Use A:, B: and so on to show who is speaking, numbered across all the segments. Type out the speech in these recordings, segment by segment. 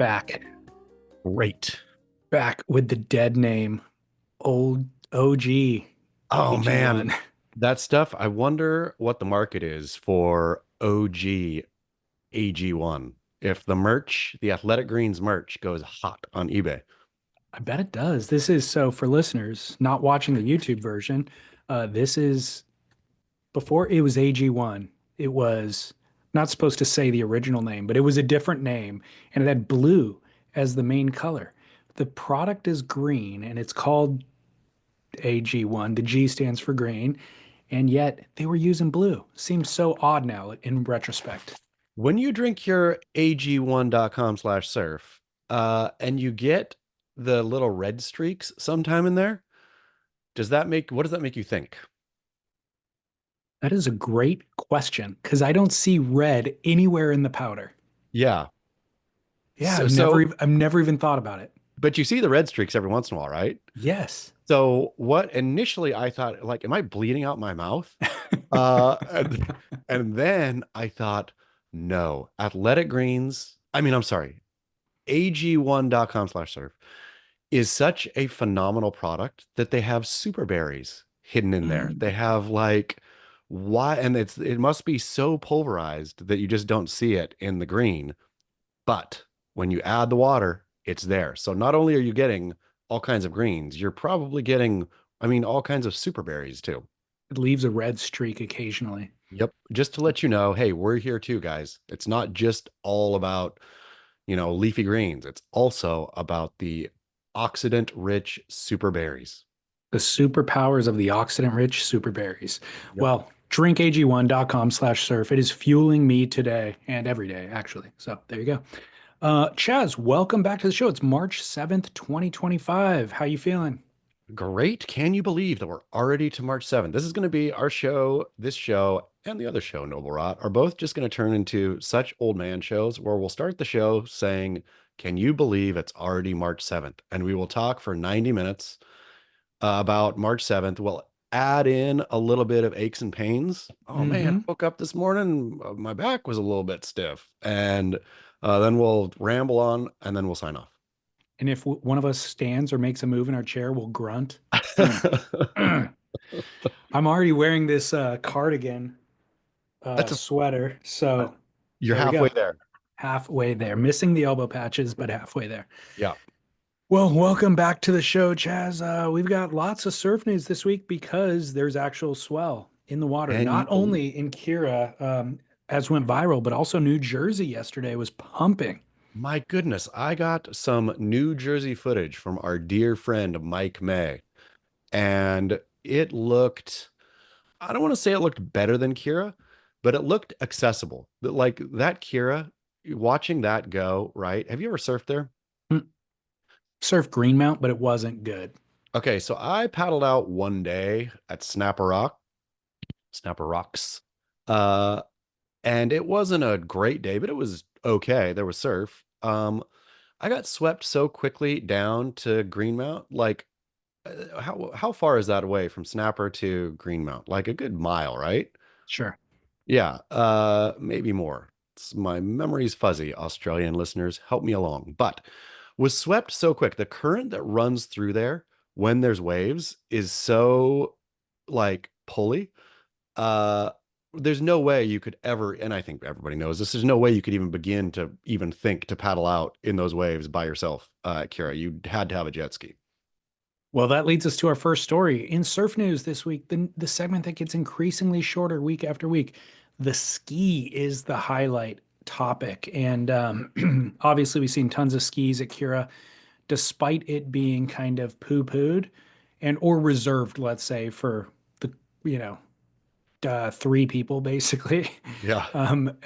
A: Back,
B: Great.
A: back with the dead name, old OG
B: Oh man,
A: AG1.
B: that stuff. I wonder what the market is for OG AG1. If the merch, the Athletic Greens merch goes hot on eBay.
A: I bet it does. This is so for listeners not watching the YouTube version. This is before it was AG1. It was not supposed to say the original name, but it was a different name and it had blue as the main color. The product is green and it's called AG1. The G stands for green, and yet they were using blue. Seems so odd now in retrospect.
B: When you drink your ag1.com/surf, and you get the little red streaks sometime in there, what does that make you think?
A: That is a great question because I don't see red anywhere in the powder.
B: Yeah.
A: Yeah,
B: So,
A: I've never even thought about it.
B: but you see the red streaks every once in a while, right?
A: Yes.
B: So what initially I thought, like, am I bleeding out my mouth? And then I thought, no, Athletic Greens, I'm sorry, ag1.com/surf is such a phenomenal product that they have super berries hidden in there. They
A: Mm.
B: have like why, and it must be so pulverized that you just don't see it in the green. But when you add the water, it's there. So not only are you getting all kinds of greens, you're probably getting, all kinds of super berries too.
A: It leaves a red streak occasionally.
B: Yep. Just to let you know, hey, we're here too, guys. It's not just all about, leafy greens. It's also about the oxidant-rich super berries.
A: The superpowers of the oxidant-rich super berries.
B: Yep.
A: Well, drinkag1.com/surf. It is fueling me today and every day, actually. So there you go. Chaz, welcome back to the show. It's March 7th, 2025. How you feeling?
B: Great. Can you believe that we're already to March 7th? This is going to be our show. This show and the other show, Noble Rot, are both just going to turn into such old man shows where we'll start the show saying, can you believe it's already March 7th? And we will talk for 90 minutes about March 7th. We'll add in a little bit of aches and pains. Oh man, I
A: Mm-hmm.
B: woke up this morning, my back was a little bit stiff. And then we'll ramble on and then we'll sign off.
A: And if one of us stands or makes a move in our chair, we'll grunt. Mm. Mm. I'm already wearing this cardigan
B: That's a,
A: sweater. So
B: you're
A: there we
B: halfway
A: go.
B: there.
A: Halfway there. Missing the elbow patches, but halfway there.
B: Yeah.
A: Well, welcome back to the show, Chaz. We've got lots of surf news this week because there's actual swell in the water,
B: Can you
A: not
B: believe?
A: only in Kira, as went viral, but also New Jersey yesterday was pumping.
B: My goodness, I got some New Jersey footage from our dear friend Mike May, and it looked, I don't want to say it looked better than Kira, but it looked accessible. Like that Kira, watching that go, right? Have you ever surfed there?
A: Mm. Surf Greenmount, but it wasn't good.
B: Okay, so I paddled out one day at Snapper Rocks. Uh, and it wasn't a great day, but it was okay. There was surf. I got swept so quickly down to Greenmount. Like, how far is that away from Snapper to Greenmount? Like a good mile, right?
A: Sure.
B: Yeah, maybe more. My memory's fuzzy, Australian listeners. Help me along. But was swept so quick. The current that runs through there when there's waves is so like pulley. Uh, there's no way you could ever, and I think everybody knows this, there's no way you could even begin to even think to paddle out in those waves by yourself, Kira. You had to have a jet ski.
A: Well, that leads us to our first story in surf news this week. The segment that gets increasingly shorter week after week. The ski is the highlight topic. And obviously, we've seen tons of skis at Kira, despite it being kind of poo-pooed and or reserved, let's say, for the, you know, three people basically.
B: Yeah.
A: Um,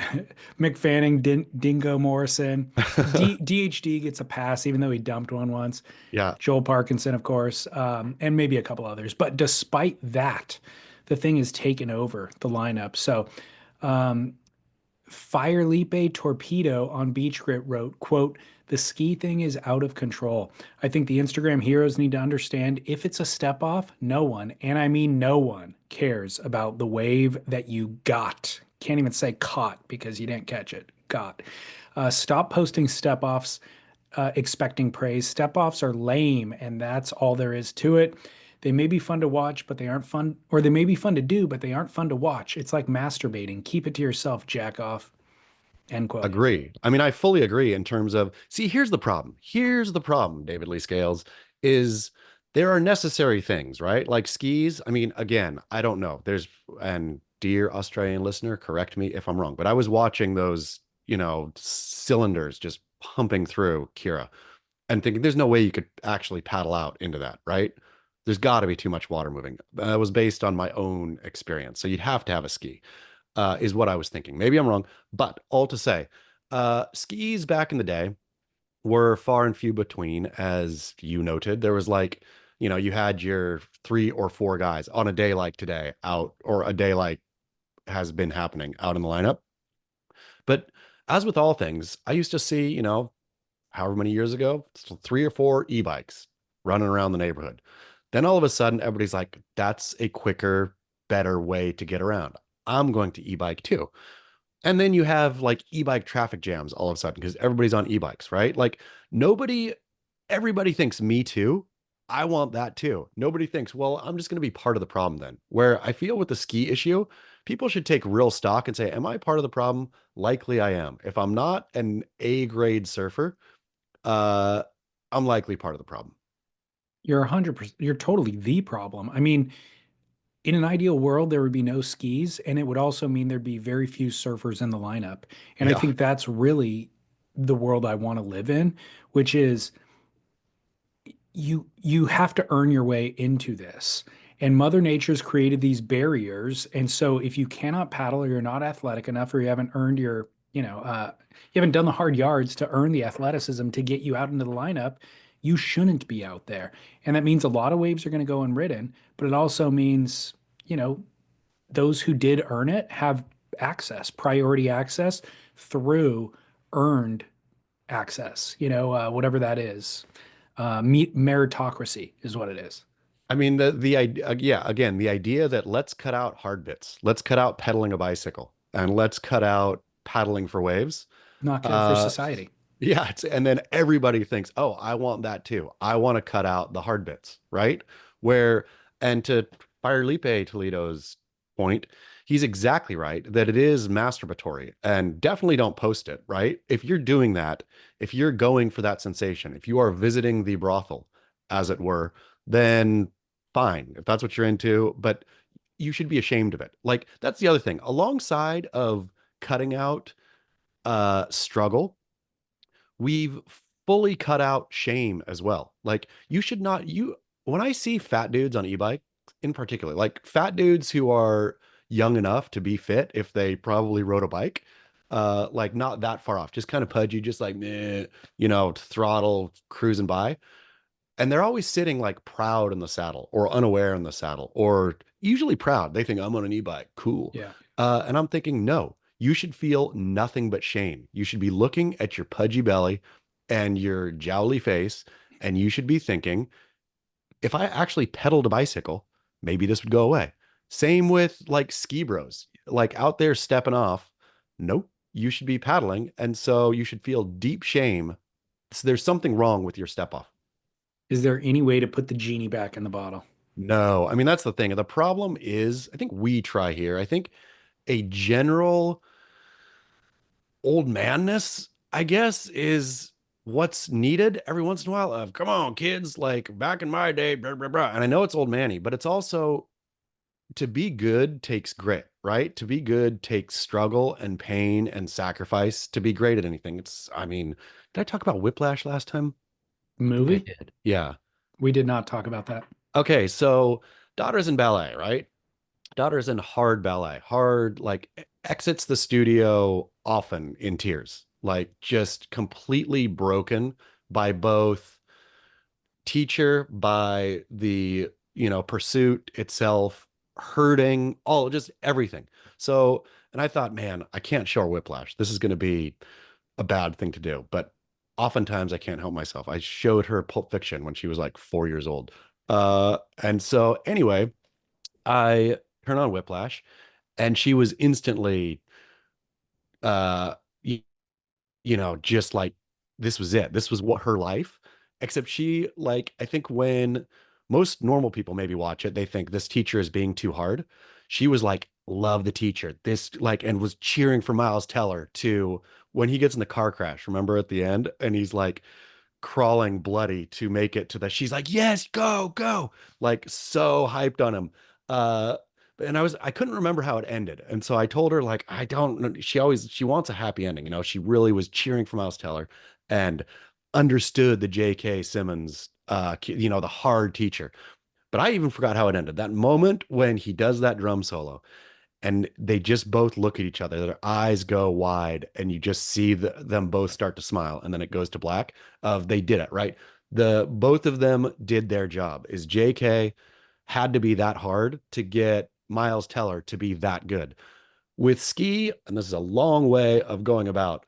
A: McFanning, Dingo Morrison, DHD gets a pass even though he dumped one once.
B: Yeah.
A: Joel Parkinson, of course, and maybe a couple others. But despite that, the thing has taken over the lineup. So um, FIRELIPE Torpedo on beachgrit wrote, quote, the ski thing is out of control. I think the Instagram heroes need to understand if it's a step off, no one, and I mean no one, cares about the wave that you got. Can't even say caught because you didn't catch it. Got. Stop posting step offs expecting praise. Step offs are lame, and that's all there is to it. They may be fun to watch, but they aren't fun, or they may be fun to do, but they aren't fun to watch. It's like masturbating. Keep it to yourself, jack off. End quote.
B: Agree. I mean, I fully agree in terms of, see, here's the problem. Here's the problem, David Lee Scales, is there are necessary things, right? Like skis. I mean, again, I don't know. And dear Australian listener, correct me if I'm wrong, but I was watching those, cylinders just pumping through Kira and thinking there's no way you could actually paddle out into that, right? There's got to be too much water moving. That was based on my own experience. So you'd have to have a ski, is what I was thinking. Maybe I'm wrong, but all to say, skis back in the day were far and few between, as you noted. There was like, you had your 3 or 4 guys on a day like today out, or a day like has been happening out in the lineup. But as with all things, I used to see, however many years ago, 3 or 4 e-bikes running around the neighborhood. Then all of a sudden, everybody's like, that's a quicker, better way to get around. I'm going to e-bike too. And then you have like e-bike traffic jams all of a sudden because everybody's on e-bikes, right? Like nobody, everybody thinks me too. I want that too. Nobody thinks, well, I'm just going to be part of the problem then. Where I feel with the ski issue, people should take real stock and say, am I part of the problem? Likely I am. If I'm not an A grade surfer, uh, I'm likely part of the problem.
A: You're 100%, you're totally the problem. I mean, in an ideal world, there would be no skis, and it would also mean there'd be very few surfers in the lineup. And I
B: Yeah.
A: think that's really the world I want to live in, which is you have to earn your way into this. And Mother Nature's created these barriers. And so if you cannot paddle or you're not athletic enough or you haven't earned your, you haven't done the hard yards to earn the athleticism to get you out into the lineup, you shouldn't be out there. And that means a lot of waves are going to go unridden, but it also means, you know, those who did earn it have access, priority access through earned access, whatever that is. Meritocracy is what it is.
B: I mean, the idea, yeah, again, the idea that let's cut out hard bits, let's cut out pedaling a bicycle, and let's cut out paddling for waves.
A: Not good for
B: Uh,
A: society.
B: yeah, and then everybody thinks, oh, I want that too. I want to cut out the hard bits, right? Where, and to FIRELIPE Toledo's point, he's exactly right that it is masturbatory, and definitely don't post it, right? If you're doing that, if you're going for that sensation, if you are visiting the brothel, as it were, then fine, if that's what you're into, but you should be ashamed of it. Like, that's the other thing. Alongside of cutting out struggle, we've fully cut out shame as well. Like you should not you when I see fat dudes on e-bike in particular, like fat dudes who are young enough to be fit if they probably rode a bike, like not that far off, just kind of pudgy, just like meh, throttle cruising by. And they're always sitting like proud in the saddle or unaware in the saddle or usually proud. They think I'm on an e-bike. Cool.
A: Yeah.
B: And I'm thinking, no, you should feel nothing but shame. You should be looking at your pudgy belly and your jowly face, and you should be thinking, if I actually pedaled a bicycle, maybe this would go away. Same with like ski bros, like out there stepping off. Nope, you should be paddling. And so you should feel deep shame. So there's something wrong with your step off.
A: Is there any way to put the genie back in the bottle?
B: No, I mean, that's the thing. The problem is, I think we try here. I think a general old manness, I guess, is what's needed every once in a while of, come on, kids, like back in my day, blah, blah, blah. And I know it's old manny, but it's also to be good takes grit, right? To be good takes struggle and pain and sacrifice to be great at anything. I mean, did I talk about Whiplash last time? I think I
A: Movie?
B: did. Yeah.
A: We did not talk about that.
B: Okay. So, daughter's in ballet, right? Daughter's in hard ballet, hard, like exits the studio often in tears, like just completely broken by both teacher, by the, pursuit itself, hurting, all just everything. So, and I thought, man, I can't show her Whiplash. This is going to be a bad thing to do. But oftentimes I can't help myself. I showed her Pulp Fiction when she was like 4 years old. And so anyway, I turn on Whiplash and she was instantly uh you, just like this was it. This was what her life. Except she, like, I think when most normal people maybe watch it, they think this teacher is being too hard. She was like, love the teacher. This, like, and was cheering for Miles Teller to when he gets in the car crash, remember at the end? And he's like crawling bloody to make it to the, she's like, yes, go, go. Like so hyped on him. Uh, and I couldn't remember how it ended. And so I told her, like, I don't know. She wants a happy ending. You know, she really was cheering for Miles Teller and understood the J.K. Simmons, the hard teacher. But I even forgot how it ended. That moment when he does that drum solo and they just both look at each other, their eyes go wide, and you just see them both start to smile, and then it goes to black. Of they did it right. The both of them did their job. Is J.K. had to be that hard to get Miles Teller to be that good with ski, and this is a long way of going about.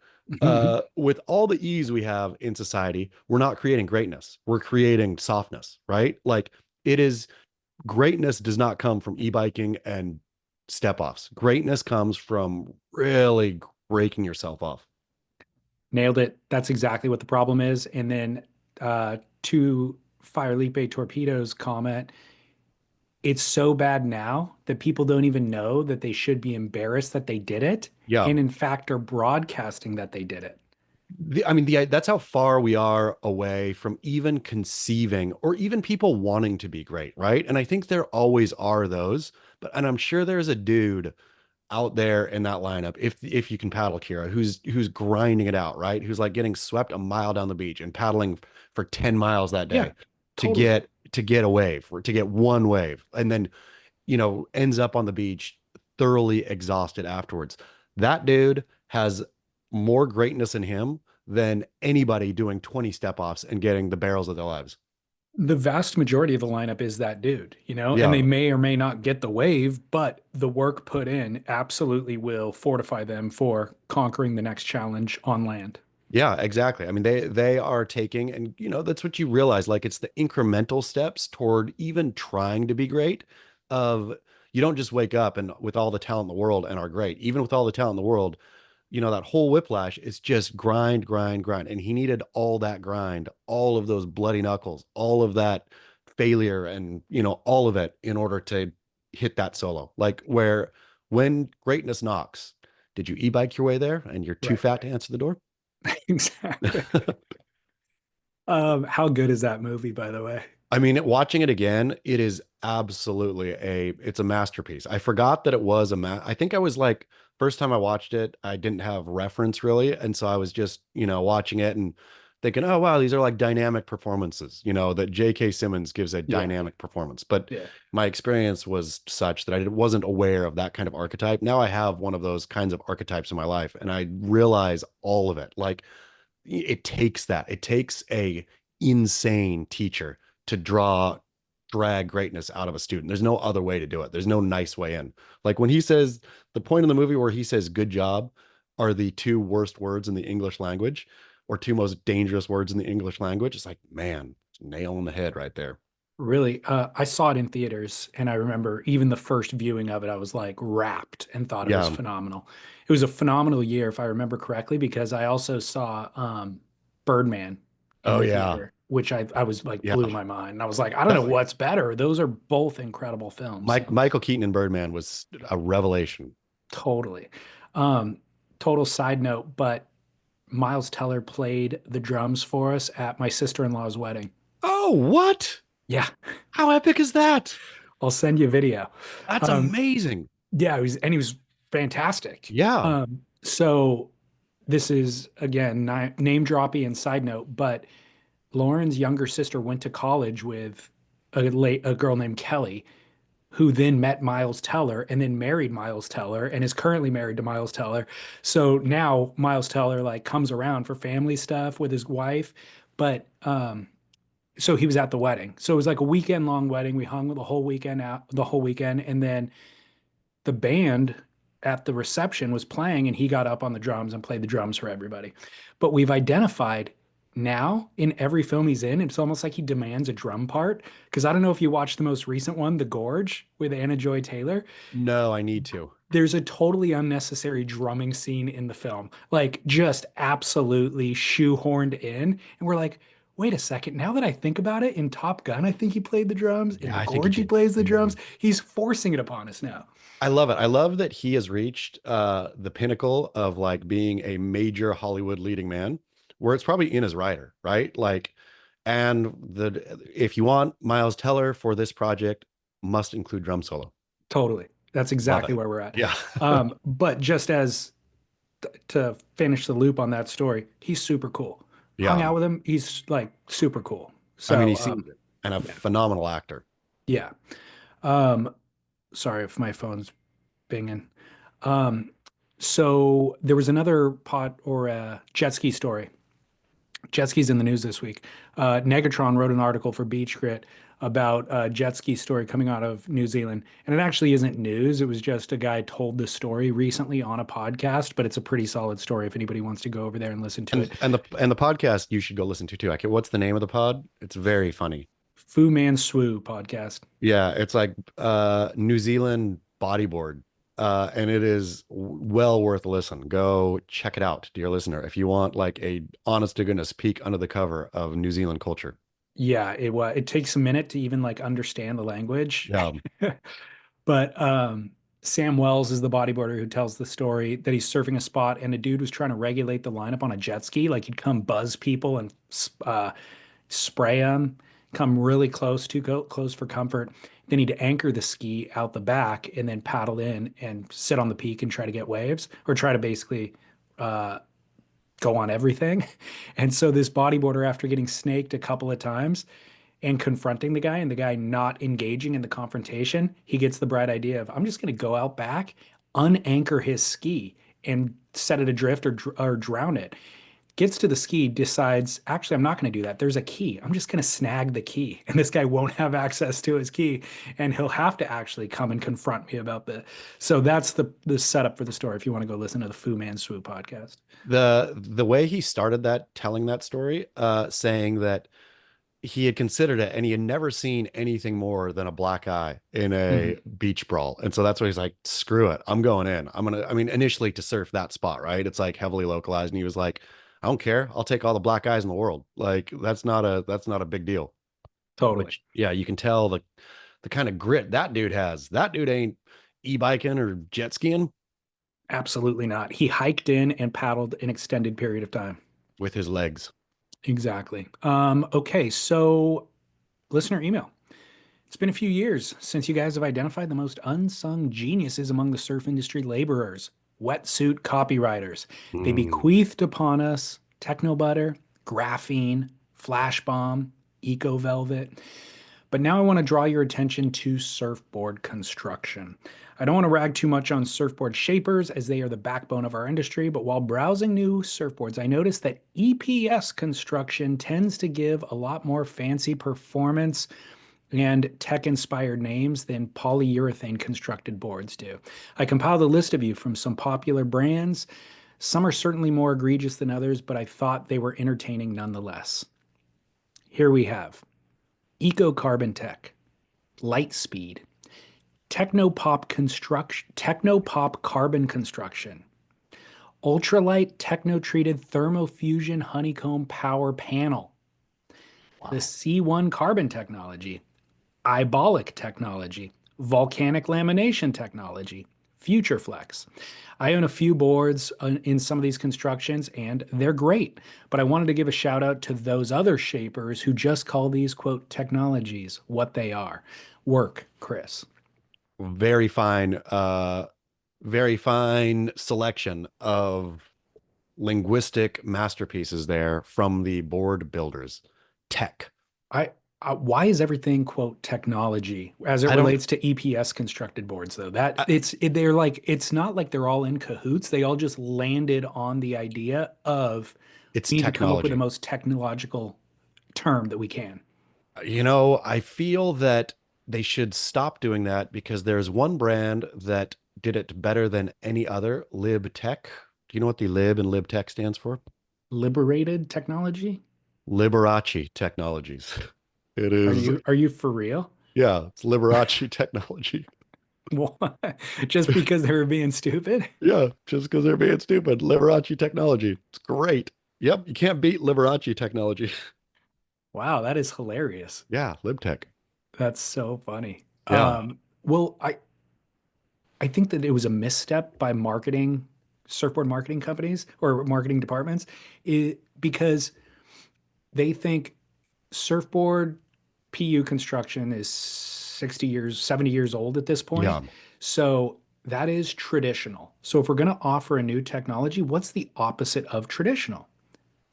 B: With all the ease we have in society, we're not creating greatness. We're creating softness, right? Like it is greatness does not come from e-biking and step offs. Greatness comes from really breaking yourself off.
A: Nailed it. That's exactly what the problem is. And then to FIRELIPE Torpedo's comment, it's so bad now that people don't even know that they should be embarrassed that they did it,
B: Yeah.
A: and in fact are broadcasting that they did it.
B: That's how far we are away from even conceiving or even people wanting to be great, right? And I think there always are those, and I'm sure there's a dude out there in that lineup, if you can paddle, Kira, who's grinding it out, right? Who's like getting swept a mile down the beach and paddling for 10 miles that
A: Yeah,
B: day
A: totally.
B: to get a wave, or to get one wave, and then ends up on the beach thoroughly exhausted afterwards. That dude has more greatness in him than anybody doing 20 step offs and getting the barrels of their lives.
A: The vast majority of the lineup is that dude, and they
B: Yeah.
A: may or may not get the wave, but the work put in absolutely will fortify them for conquering the next challenge on land.
B: Yeah, exactly. I mean, they are taking, and that's what you realize. Like it's the incremental steps toward even trying to be great. Of you don't just wake up and with all the talent in the world and are great. Even with all the talent in the world, that whole Whiplash is just grind, grind, grind. And he needed all that grind, all of those bloody knuckles, all of that failure, and all of it in order to hit that solo. Like where when greatness knocks, did you e-bike your way there and you're too
A: Right.
B: fat to answer the door?
A: Exactly. How good is that movie, by the way?
B: I mean, watching it again, it is absolutely it's a masterpiece. I forgot that it was I think I was like, first time I watched it, I didn't have reference really. And so I was just, watching it and thinking, oh, wow, these are like dynamic performances, that J.K. Simmons gives a
A: Yeah,
B: dynamic performance. But
A: yeah.
B: my experience was such that I wasn't aware of that kind of archetype. Now I have one of those kinds of archetypes in my life and I realize all of it. Like, it takes that. It takes a insane teacher to drag greatness out of a student. There's no other way to do it. There's no nice way in. Like when he says the point in the movie where he says good job are the two worst words in the English language, or two most dangerous words in the English language. It's like, man, nail on the head right there.
A: Really, I saw it in theaters, and I remember even the first viewing of it, I was like wrapped and thought it was
B: Yeah.
A: phenomenal. It was a phenomenal year, if I remember correctly, because I also saw Birdman in
B: Oh
A: the
B: yeah.
A: theater, which I was like
B: Yeah.
A: blew my mind. And I was like, I don't know
B: That,
A: what's better. Those are both incredible films.
B: Michael Keaton and Birdman was a revelation.
A: Totally. Um, Total side note, but Miles Teller played the drums for us at my sister-in-law's wedding.
B: Oh, what?
A: Yeah,
B: How epic is that?
A: I'll send you a video.
B: That's
A: Um,
B: amazing.
A: Yeah, he was fantastic.
B: Yeah.
A: So this is again name droppy and side note, but Lauren's younger sister went to college with a girl named Kelly, who then met Miles Teller and then married Miles Teller and is currently married to Miles Teller. So now Miles Teller like comes around for family stuff with his wife, but so he was at the wedding. So it was like a weekend long wedding. We hung the whole weekend, and then the band at the reception was playing and he got up on the drums and played the drums for everybody. But we've identified now in every film he's in, it's almost like he demands a drum part. Because I don't know if you watched the most recent one, The Gorge with Anna Joy Taylor.
B: No, I need to.
A: there's a totally unnecessary drumming scene in the film, like just absolutely shoehorned in. And we're like, wait a second. Now that I think about it, in Top Gun, I think he played the drums. In
B: Yeah,
A: The
B: I think he
A: Gorge, he
B: did
A: plays the drums.
B: too.
A: He's forcing it upon us now.
B: I love it. I love that he has reached the pinnacle of like being a major Hollywood leading man, where it's probably in his writer, right? Like, and the if you want Miles Teller for this project, must include drum solo.
A: Totally. That's
B: Love
A: exactly
B: it.
A: where we're at.
B: Yeah.
A: But just as to finish the loop on that story, he's super cool. Hung
B: Yeah.
A: out with him, he's like super cool.
B: I mean, he
A: So,
B: seems it. And a
A: yeah,
B: phenomenal actor.
A: yeah. Um, Sorry if my phone's binging. Um, so there was another pot or a jet ski story. Jet skis in the news this week. Negatron wrote an article for beachgrit about a jet ski story coming out of New Zealand. And it actually isn't news. It was just a guy told the story recently on a podcast, but it's a pretty solid story if anybody wants to go over there and listen to it.
B: And the podcast you should go listen to too. What's the name of the pod? It's very funny.
A: Fu Man Swoo podcast.
B: Yeah, it's like New Zealand bodyboard. And it is well worth a listen. Go check it out, dear listener, if you want like a honest to goodness peek under the cover of New Zealand culture.
A: Yeah, it takes a minute to even like understand the language.
B: Yeah.
A: But Sam Wells is the bodyboarder who tells the story that he's surfing a spot and a dude was trying to regulate the lineup on a jet ski. Like he'd come buzz people and spray them, come really close, close for comfort. Then he'd anchor the ski out the back and then paddle in and sit on the peak and try to get waves or try to basically uh, go on everything. And so this bodyboarder, after getting snaked a couple of times, and confronting the guy and the guy not engaging in the confrontation, he gets the bright idea of, I'm just going to go out back, unanchor his ski and set it adrift or drown it. Gets to the ski, decides, actually, I'm not going to do that. There's a key. I'm just going to snag the key. And this guy won't have access to his key. And he'll have to actually come and confront me about the. So that's the setup for the story if you want to go listen to the Fu Man Swoo podcast.
B: The way he started that, telling that story, saying that he had considered it and he had never seen anything more than a black eye in a
A: Mhm.
B: beach brawl. And so that's why he's like, screw it. I'm going in. I mean, initially to surf that spot, right? It's like heavily localized. And he was like, I don't care. I'll take all the black eyes in the world. Like that's not a big deal.
A: Totally.
B: Which, yeah, you can tell the kind of grit that dude has. That dude ain't e-biking or jet skiing
A: Absolutely not. He hiked in and paddled an extended period of time.
B: with his legs.
A: Exactly. Okay, so listener email. It's been a few years since you guys have identified the most unsung geniuses among the surf industry laborers, wetsuit copywriters. They
B: Mm.
A: bequeathed upon us techno butter, graphene, flash bomb, eco velvet. But now I want to draw your attention to surfboard construction. I don't want to rag too much on surfboard shapers as they are the backbone of our industry, but while browsing new surfboards, I noticed that EPS construction tends to give a lot more fancy performance and tech inspired names than polyurethane constructed boards do. I compiled a list of you from some popular brands. Some are certainly more egregious than others, but I thought they were entertaining nonetheless. Here we have Eco Carbon Tech, Lightspeed, Technopop Carbon Construction, Ultralight Techno-Treated Thermofusion Honeycomb Power Panel, the
B: Wow.
A: C1 Carbon Technology, Ibolic Technology, Volcanic Lamination Technology, FutureFlex. I own a few boards in some of these constructions and they're great, but I wanted to give a shout out to those other shapers who just call these quote technologies what they are. Work, Chris.
B: Very fine, very fine selection of linguistic masterpieces there from the board builders. Tech.
A: I Why is everything quote technology as it
B: I don't,
A: relates to EPS constructed boards though? That
B: I,
A: they're like it's not like they're all in cahoots. They all just landed on the idea of
B: it's
A: we need to come up with the
B: technology.
A: most technological term that we can.
B: I feel that they should stop doing that because there's one brand that did it better than any other, Lib Tech. Do you know what the Lib and Lib Tech stands for?
A: Liberated technology?
B: Liberace Technologies. It is,
A: Are you for real?
B: yeah, it's Liberace Technology.
A: What? Just because they were being stupid?
B: Yeah, just because they're being stupid. Liberace technology. It's great. Yep, you can't beat Liberace technology.
A: Wow, that is hilarious.
B: Yeah, LibTech.
A: That's so funny.
B: Yeah.
A: Well, I think that it was a misstep by marketing, surfboard marketing companies or marketing departments, because they think surfboard PU construction is 60 years, 70 years old at this point.
B: Yeah.
A: So that is traditional. So if we're going to offer a new technology, what's the opposite of traditional?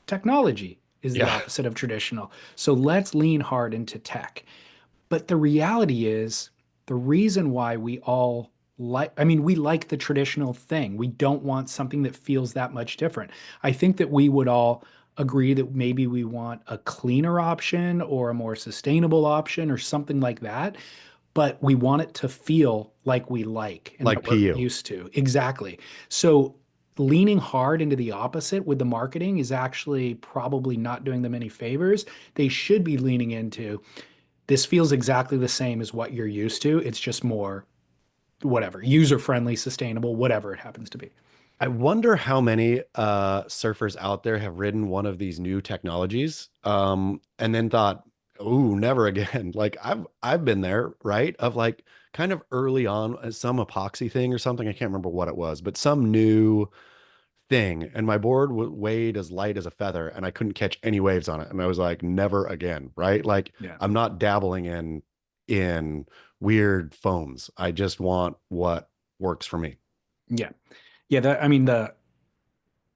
A: Technology is the
B: Yeah.
A: opposite of traditional. So let's lean hard into tech. But the reality is, the reason why we all like, I mean, we like the traditional thing. We don't want something that feels that much different. I think that we would all agree that maybe we want a cleaner option or a more sustainable option or something like that, but we want it to feel like we like and
B: Like
A: that we're
B: PU.
A: used to. Exactly. So leaning hard into the opposite with the marketing is actually probably not doing them any favors. They should be leaning into this feels exactly the same as what you're used to. It's just more, whatever, user friendly, sustainable, whatever it happens to be.
B: I wonder how many surfers out there have ridden one of these new technologies and then thought, "Ooh, never again." Like I've been there, right? Of like kind of early on some epoxy thing or something. I can't remember what it was, but some new thing, and my board weighed as light as a feather, and I couldn't catch any waves on it. And I was like, "Never again," right? Like
A: Yeah.
B: I'm not dabbling in weird foams. I just want what works for me.
A: Yeah. Yeah. That, I mean, the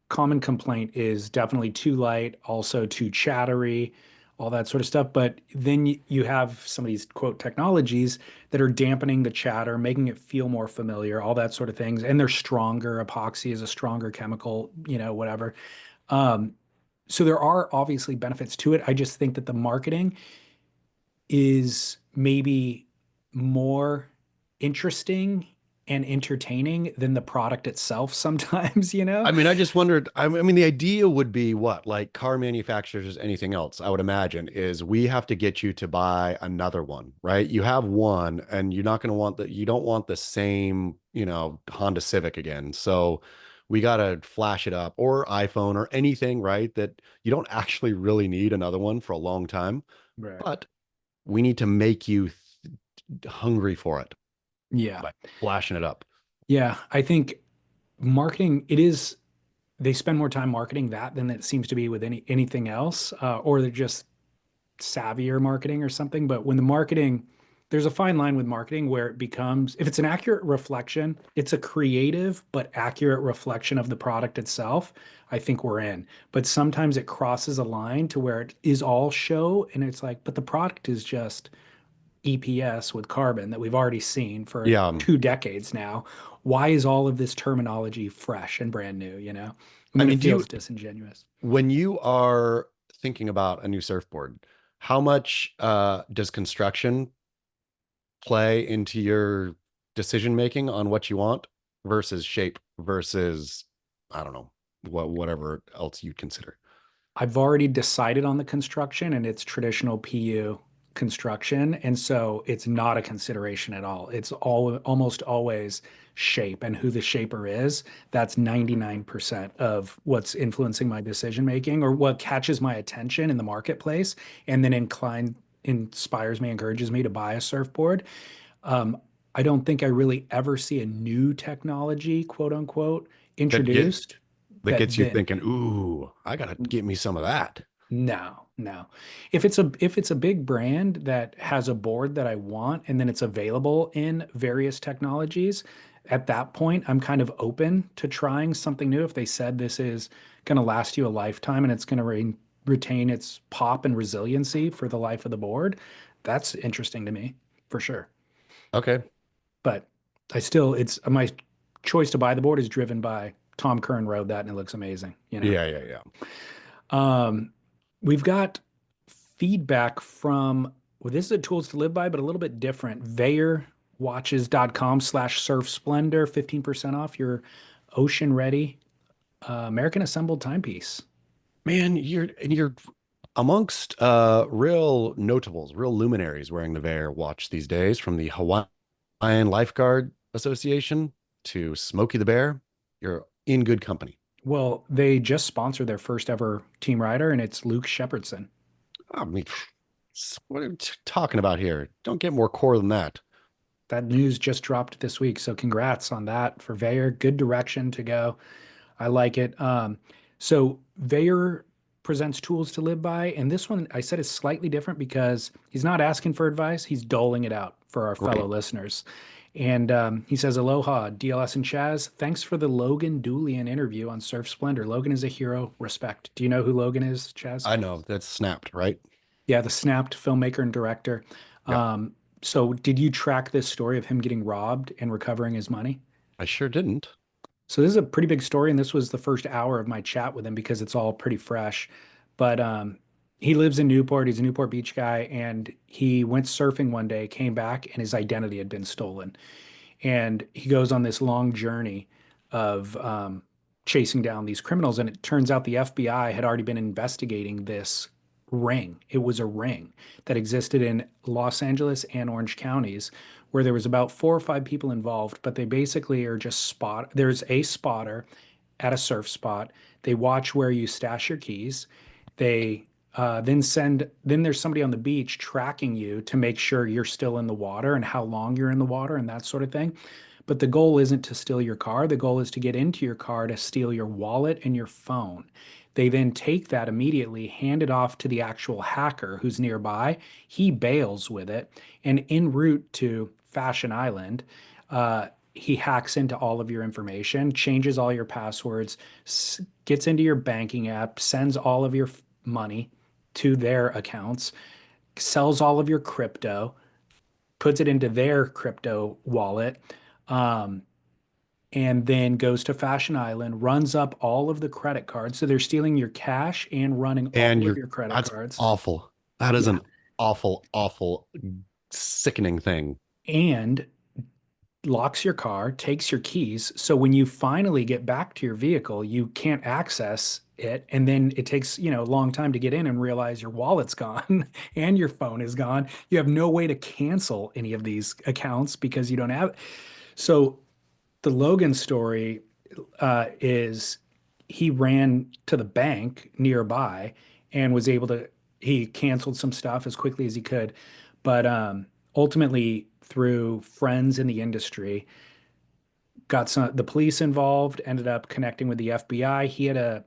A: common complaint is definitely too light, also too chattery, all that sort of stuff. But then you have some of these quote technologies that are dampening the chatter, making it feel more familiar, all that sort of things. And they're stronger. Epoxy is a stronger chemical, whatever. Um, so there are obviously benefits to it. I just think that the marketing is maybe more interesting and entertaining than the product itself sometimes, you know?
B: I mean, I just wondered. I mean, the idea would be what, like car manufacturers, anything else, I would imagine, is we have to get you to buy another one, right? You have one, and you're not going to want that. You don't want the same, Honda Civic again. So we got to flash it up or iPhone or anything, right? That you don't actually really need another one for a long time,
A: Right.
B: but we need to make you hungry for it
A: Yeah.
B: by flashing it up.
A: Yeah. I think marketing, they spend more time marketing that than it seems to be with anything else, or they're just savvier marketing or something. But when the marketing, there's a fine line with marketing where it becomes, if it's an accurate reflection, it's a creative but accurate reflection of the product itself, I think we're in. But sometimes it crosses a line to where it is all show and it's like, but the product is just EPS with carbon that we've already seen for
B: Yeah.
A: 2 decades now. Why is all of this terminology fresh and brand new, And then
B: And
A: it
B: if you
A: feels disingenuous.
B: when you are thinking about a new surfboard, how much does construction play into your decision making on what you want versus shape versus, I don't know, whatever else you consider?
A: I've already decided on the construction and it's traditional PU construction. And so it's not a consideration at all. It's almost always shape and who the shaper is. That's 99% of what's influencing my decision making or what catches my attention in the marketplace and then inspires me, encourages me to buy a surfboard. Um, I don't think I really ever see a new technology, quote unquote,
B: that get
A: introduced
B: that
A: that
B: gets you
A: then
B: thinking, ooh, I gotta get me some of that.
A: no, no. If it's a big brand that has a board that I want and then it's available in various technologies, at that point I'm kind of open to trying something new. If they said this is going to last you a lifetime and it's going to retain its pop and resiliency for the life of the board, that's interesting to me for sure.
B: Okay.
A: But it's my choice to buy the board is driven by Tom Kern rode that and it looks amazing.
B: Yeah, yeah, yeah.
A: Um, we've got feedback from, well, this is a tools to live by, but a little bit different. VeyerWatches.com/surf splendor, 15% off your ocean ready American assembled timepiece.
B: Man, you're amongst real notables, real luminaries wearing the Veyer watch these days from the Hawaii. Iron Lifeguard Association to Smokey the Bear, you're in good company.
A: Well, they just sponsored their first ever team rider, and it's Luke Shepardson.
B: I mean, what are you talking about here? Don't get more core than that.
A: That news just dropped this week, so congrats on that for Veyer. Good direction to go. I like it. So Veyer presents tools to live by, and this one I said is slightly different because he's not asking for advice; he's doling it out for our fellow
B: Great.
A: listeners. And he says, "Aloha, DLS and Chaz. Thanks for the Logan Dulian interview on Surf Splendor. Logan is a hero. Respect. Do you know who Logan is, Chaz?
B: I know that's snapped, right?
A: Yeah, the snapped filmmaker and director.
B: Yep.
A: So did you track this story of him getting robbed and recovering his money?
B: I sure didn't.
A: So this is a pretty big story, and this was the first hour of my chat with him because it's all pretty fresh. But he lives in Newport. He's a Newport Beach guy, and he went surfing one day, came back, and his identity had been stolen. And he goes on this long journey of chasing down these criminals. And it turns out the FBI had already been investigating this ring. It was a ring that existed in Los Angeles and Orange counties where there was about 4 or 5 people involved, but they basically are just there's a spotter at a surf spot. They watch where you stash your keys. They then there's somebody on the beach tracking you to make sure you're still in the water and how long you're in the water and that sort of thing. But the goal isn't to steal your car. The goal is to get into your car to steal your wallet and your phone. They then take that immediately, hand it off to the actual hacker who's nearby. He bails with it. And en route to Fashion Island, he hacks into all of your information, changes all your passwords, gets into your banking app, sends all of your money to their accounts, sells all of your crypto, puts it into their crypto wallet, um, and then goes to Fashion Island, runs up all of the credit cards. So they're stealing your cash and running
B: And
A: all of
B: you're
A: your credit
B: that's
A: cards.
B: awful. That is
A: Yeah.
B: an awful, awful, sickening thing.
A: And locks your car, takes your keys. So when you finally get back to your vehicle, you can't access it. And then it takes, a long time to get in and realize your wallet's gone and your phone is gone. You have no way to cancel any of these accounts because you don't have. So the Logan story is he ran to the bank nearby and was able to, he canceled some stuff as quickly as he could. But ultimately, through friends in the industry, got the police involved, ended up connecting with the FBI.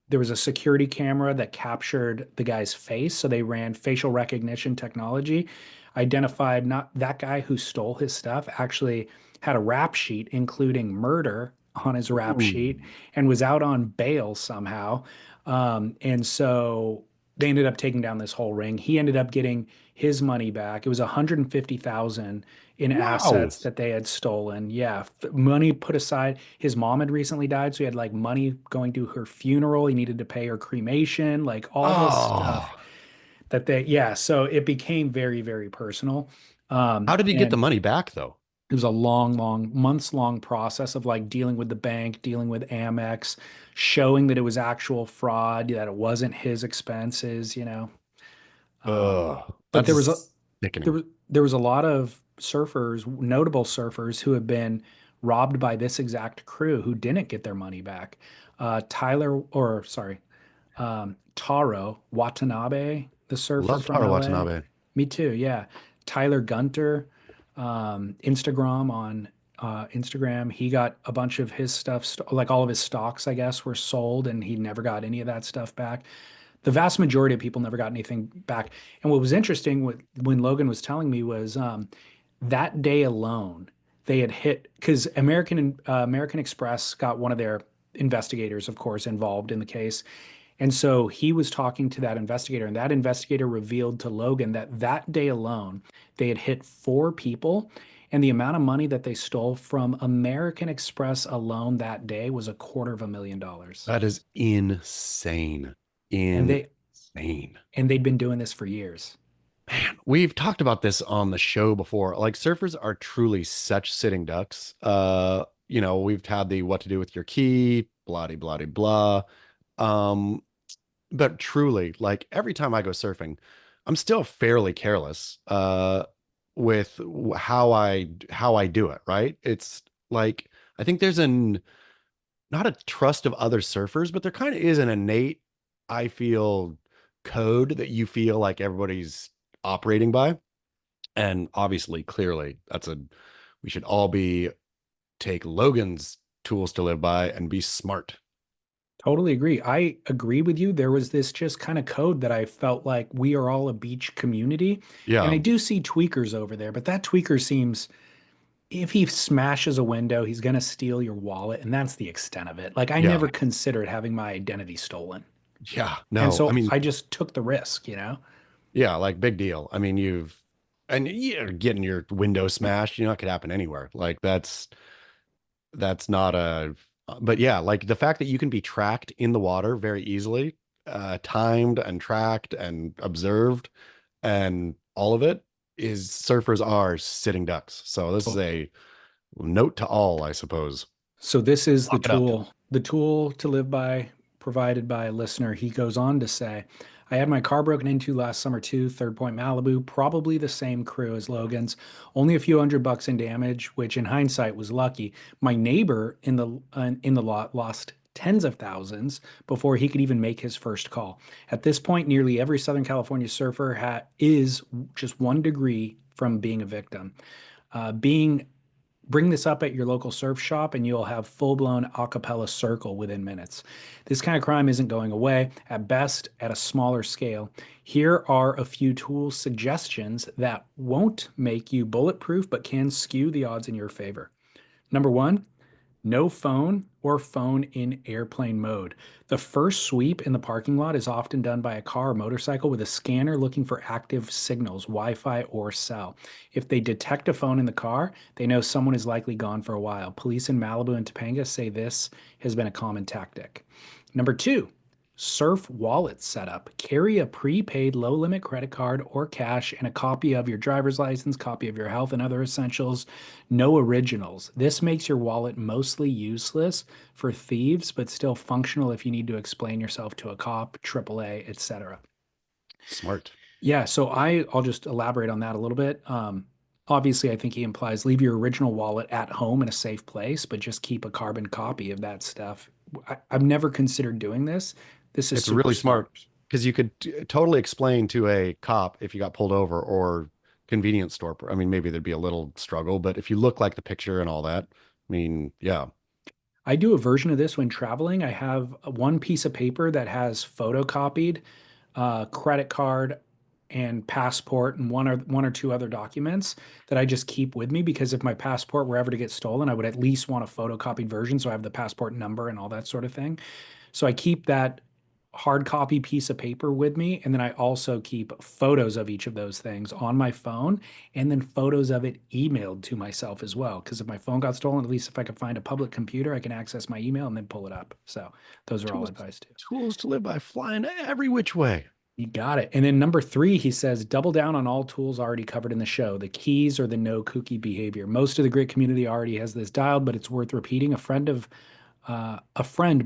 A: There was a security camera that captured the guy's face. So they ran facial recognition technology, identified not that guy who stole his stuff, actually had a rap sheet including murder on his rap
B: Ooh.
A: sheet and was out on bail somehow. And so they ended up taking down this whole ring. He ended up getting his money back. It was 150,000 in
B: Wow.
A: assets that they had stolen. Yeah, money put aside. His mom had recently died, so he had like money going to her funeral. He needed to pay her cremation, like all this stuff
B: Oh.
A: that yeah. So it became very, very personal.
B: How did he get the
A: And
B: money back though?
A: it was a long, months long process of like dealing with the bank, dealing with Amex, showing that it was actual fraud, that it wasn't his expenses. Um,
B: Ugh.
A: but
B: That's
A: there was a
B: just sickening.
A: there was a lot of surfers, notable surfers, who have been robbed by this exact crew who didn't get their money back. Taro Watanabe, the surfer
B: Love
A: from
B: Taro
A: LA.
B: Watanabe.
A: Me too, yeah. Tyler Gunter, Instagram on Instagram, he got a bunch of his stuff, like all of his stocks, I guess, were sold, and he never got any of that stuff back. The vast majority of people never got anything back. And what was interesting when Logan was telling me was that day alone, they had hit because American Express got one of their investigators, of course, involved in the case. And so he was talking to that investigator, and that investigator revealed to Logan that that day alone, they had hit 4 people, and the amount of money that they stole from American Express alone that day was $250,000.
B: That is insane.
A: And they
B: Insane.
A: and they'd been doing this for years.
B: Man, we've talked about this on the show before. Like surfers are truly such sitting ducks. We've had the what to do with your key, blah blah blah. Um, but truly, like every time I go surfing, I'm still fairly careless. with how I do it, right? It's like I think there's an not a trust of other surfers, but there kind of is an innate, I feel, code that you feel like everybody's operating by. And obviously, clearly, we should all be take Logan's tools to live by and be smart.
A: Totally agree. I agree with you. There was this just kind of code that I felt like we are all a beach community. And I
B: Yeah.
A: do see tweakers over there, but that tweaker seems, if he smashes a window, he's going to steal your wallet. And that's the extent of it. Like, I
B: Yeah.
A: never considered having my identity stolen.
B: Yeah.
A: And
B: No, I
A: so
B: mean,
A: I just took the risk, you know?
B: yeah, like big deal. I mean, and you're getting your window smashed, it could happen anywhere. Like that's not a, but yeah, like the fact that you can be tracked in the water very easily, timed and tracked and observed and all of it is surfers are sitting ducks. So this is
A: Totally.
B: a note to all, I suppose.
A: So this is
B: Lock it up.
A: the tool to live by, provided by a listener. He goes on to say, I had my car broken into last summer too, Third Point Malibu, probably the same crew as Logan's, only a few $100 in damage, which in hindsight was lucky. My neighbor in the lot lost tens of thousands before he could even make his first call. At this point, nearly every Southern California surfer is just 1 degree from being a victim. Being Bring this up at your local surf shop and you'll have full-blown a cappella circle within minutes. This kind of crime isn't going away, at best at a smaller scale. Here are a few tool suggestions that won't make you bulletproof but can skew the odds in your favor. Number one, no phone or phone in airplane mode. The first sweep in the parking lot is often done by a car or motorcycle with a scanner looking for active signals, Wi-Fi or cell. If they detect a phone in the car, they know someone is likely gone for a while. Police in Malibu and Topanga say this has been a common tactic. Number two, surf wallet setup. Carry a prepaid low limit credit card or cash and a copy of your driver's license, copy of your health and other essentials. No originals. This makes your wallet mostly useless for thieves, but still functional if you need to explain yourself to a cop, AAA, etc.
B: Smart.
A: Yeah, so I'll just elaborate on that a little bit. Obviously, I think he implies leave your original wallet at home in a safe place, but just keep a carbon copy of that stuff. I've never considered doing this. This is
B: It's
A: super
B: really
A: smart.
B: smart because you could totally explain to a cop if you got pulled over or convenience store. I mean, maybe there'd be a little struggle, but if you look like the picture and all that, I mean, yeah,
A: I do a version of this when traveling. I have one piece of paper that has photocopied credit card and passport and one or two other documents that I just keep with me because if my passport were ever to get stolen, I would at least want a photocopied version so I have the passport number and all that sort of thing. So I keep that hard copy piece of paper with me. And then I also keep photos of each of those things on my phone and then photos of it emailed to myself as well. Because if my phone got stolen, at least if I could find a public computer, I can access my email and then pull it up. So those are all
B: tools
A: advice too.
B: tools to live by, flying every which way.
A: You got it. And then number three, he says, double down on all tools already covered in the show. The keys or the no kooky behavior. Most of the grit community already has this dialed, but it's worth repeating. A friend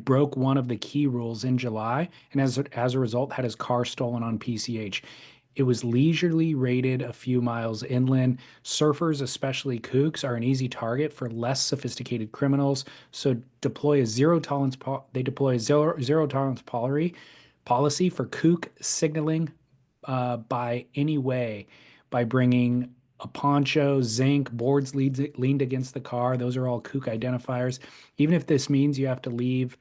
A: broke one of the key rules in July, and as a result, had his car stolen on PCH. It was leisurely raided a few miles inland. Surfers, especially kooks, are an easy target for less sophisticated criminals. So deploy a zero tolerance. They deploy a zero tolerance policy for kook signaling by any way by bringing a poncho, zinc, boards leaned against the car. Those are all kook identifiers. Even if this means you have to leave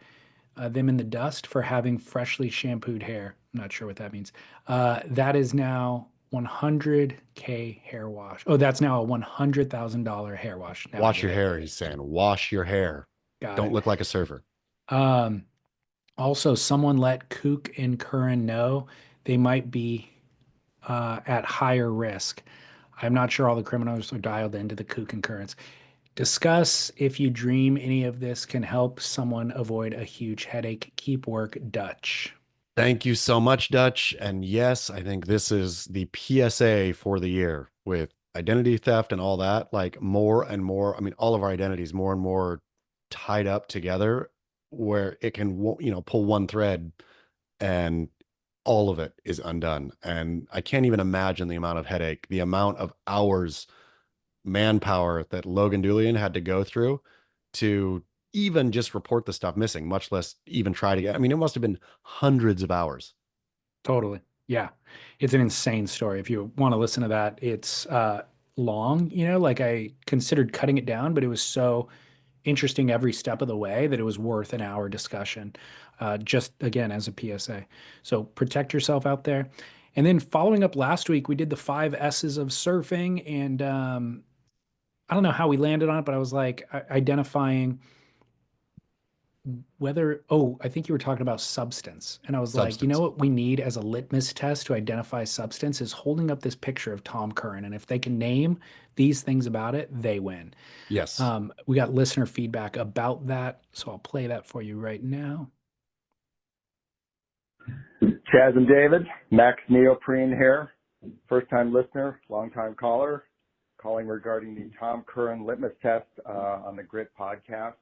A: them in the dust for having freshly shampooed hair. I'm not sure what that means. That is now 100K hair wash. Oh, that's now a $100,000 hair wash. Now I
B: Wash
A: get
B: your
A: it.
B: hair, he's saying. Wash your hair.
A: Got
B: Don't
A: it.
B: look like a surfer.
A: Um, Also, someone let Kook and Curran know they might be at higher risk. I'm not sure all the criminals are dialed into the Kook and Currents. Discuss if you dream any of this can help someone avoid a huge headache. Keep work, Dutch.
B: Thank you so much, Dutch. And yes, I think this is the PSA for the year with identity theft and all that. Like more and more, I mean, all of our identities more and more tied up together where it can, pull one thread and all of it is undone. And I can't even imagine the amount of headache, the amount of hours, manpower that Logan Dulian had to go through to even just report the stuff missing, much less even try to get. I mean, it must have been hundreds of hours.
A: Totally. Yeah. It's an insane story. If you want to listen to that, it's long, like I considered cutting it down, but it was so interesting every step of the way that it was worth an hour discussion. Just again as a PSA. So protect yourself out there. And then following up last week, we did the 5 S's of surfing, and I don't know how we landed on it, but I was like identifying whether, oh, I think you were talking about substance. And I was like, you know
B: Substance.
A: what we need as a litmus test to identify substance is holding up this picture of Tom Curran. And if they can name these things about it, they win.
B: Yes.
A: We got listener feedback about that. So I'll play that for you right now.
C: Chaz and David, Max Neoprene here. First time listener, long time caller, calling regarding the Tom Curran litmus test on the Grit podcast.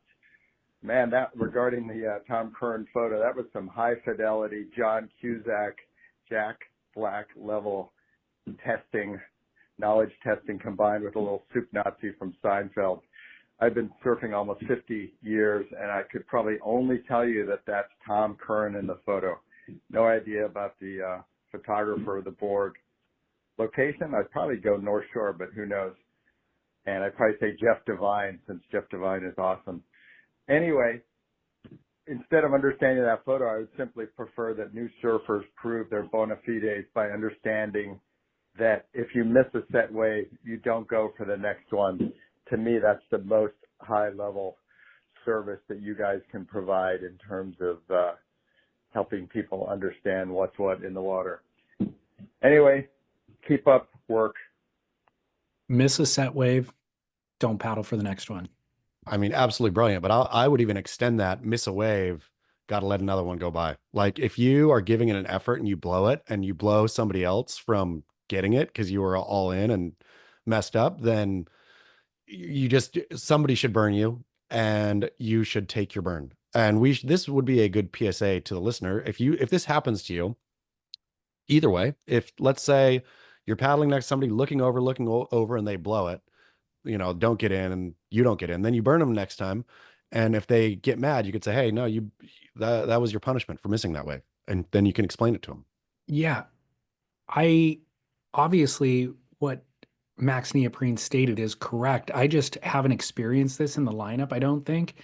C: Man, that regarding the Tom Curran photo, that was some high fidelity John Cusack, Jack Black level testing, knowledge testing combined with a little soup Nazi from Seinfeld. I've been surfing almost 50 years, and I could probably only tell you that that's Tom Curran in the photo. No idea about the photographer, the board. Location, I'd probably go North Shore, but who knows. And I'd probably say Jeff Devine, since Jeff Devine is awesome. Anyway, instead of understanding that photo, I would simply prefer that new surfers prove their bona fides by understanding that if you miss a set wave, you don't go for the next one. To me, that's the most high-level service that you guys can provide in terms of helping people understand what's what in the water. Anyway, keep up work.
A: Miss a set wave, don't paddle for the next one.
B: I mean, absolutely brilliant. But I would even extend that: miss a wave, got to let another one go by. Like if you are giving it an effort and you blow it and you blow somebody else from getting it because you were all in and messed up, then you just, somebody should burn you and you should take your burn. And this would be a good PSA to the listener. If this happens to you, either way, if let's say you're paddling next to somebody looking over and they blow it, don't get in and you don't get in, then you burn them next time. And if they get mad, you could say, hey, no, that was your punishment for missing that way. And then you can explain it to them.
A: Yeah. I obviously what Max Neoprene stated is correct. I just haven't experienced this in the lineup, I don't think,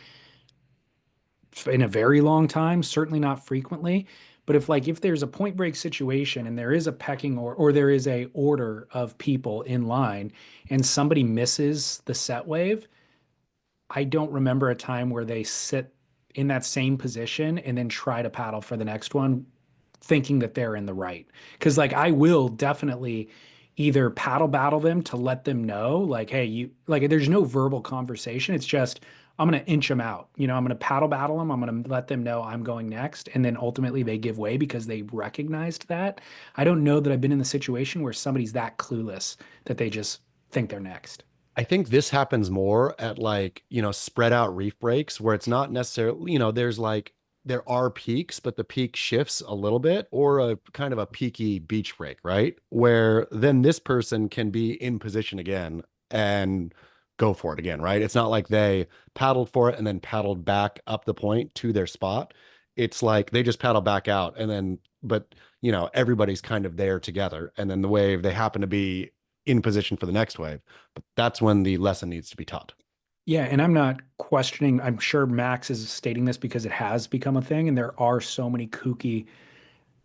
A: in a very long time, certainly not frequently. But if there's a point break situation and there is a pecking or there is a order of people in line and somebody misses the set wave, I don't remember a time where they sit in that same position and then try to paddle for the next one thinking that they're in the right. Because I will definitely either paddle battle them to let them know, like, hey, there's no verbal conversation. It's just, I'm going to inch them out. I'm going to paddle battle them. I'm going to let them know I'm going next. And then ultimately they give way because they recognized that. I don't know that I've been in the situation where somebody's that clueless that they just think they're next.
B: I think this happens more at spread out reef breaks where it's not necessarily, there are peaks, but the peak shifts a little bit, or a kind of a peaky beach break, right? Where then this person can be in position again and go for it again, right? It's not like they paddled for it and then paddled back up the point to their spot. It's like they just paddle back out and then, but everybody's kind of there together. And then the wave, they happen to be in position for the next wave. But that's when the lesson needs to be taught.
A: Yeah, and I'm not questioning. I'm sure Max is stating this because it has become a thing, and there are so many the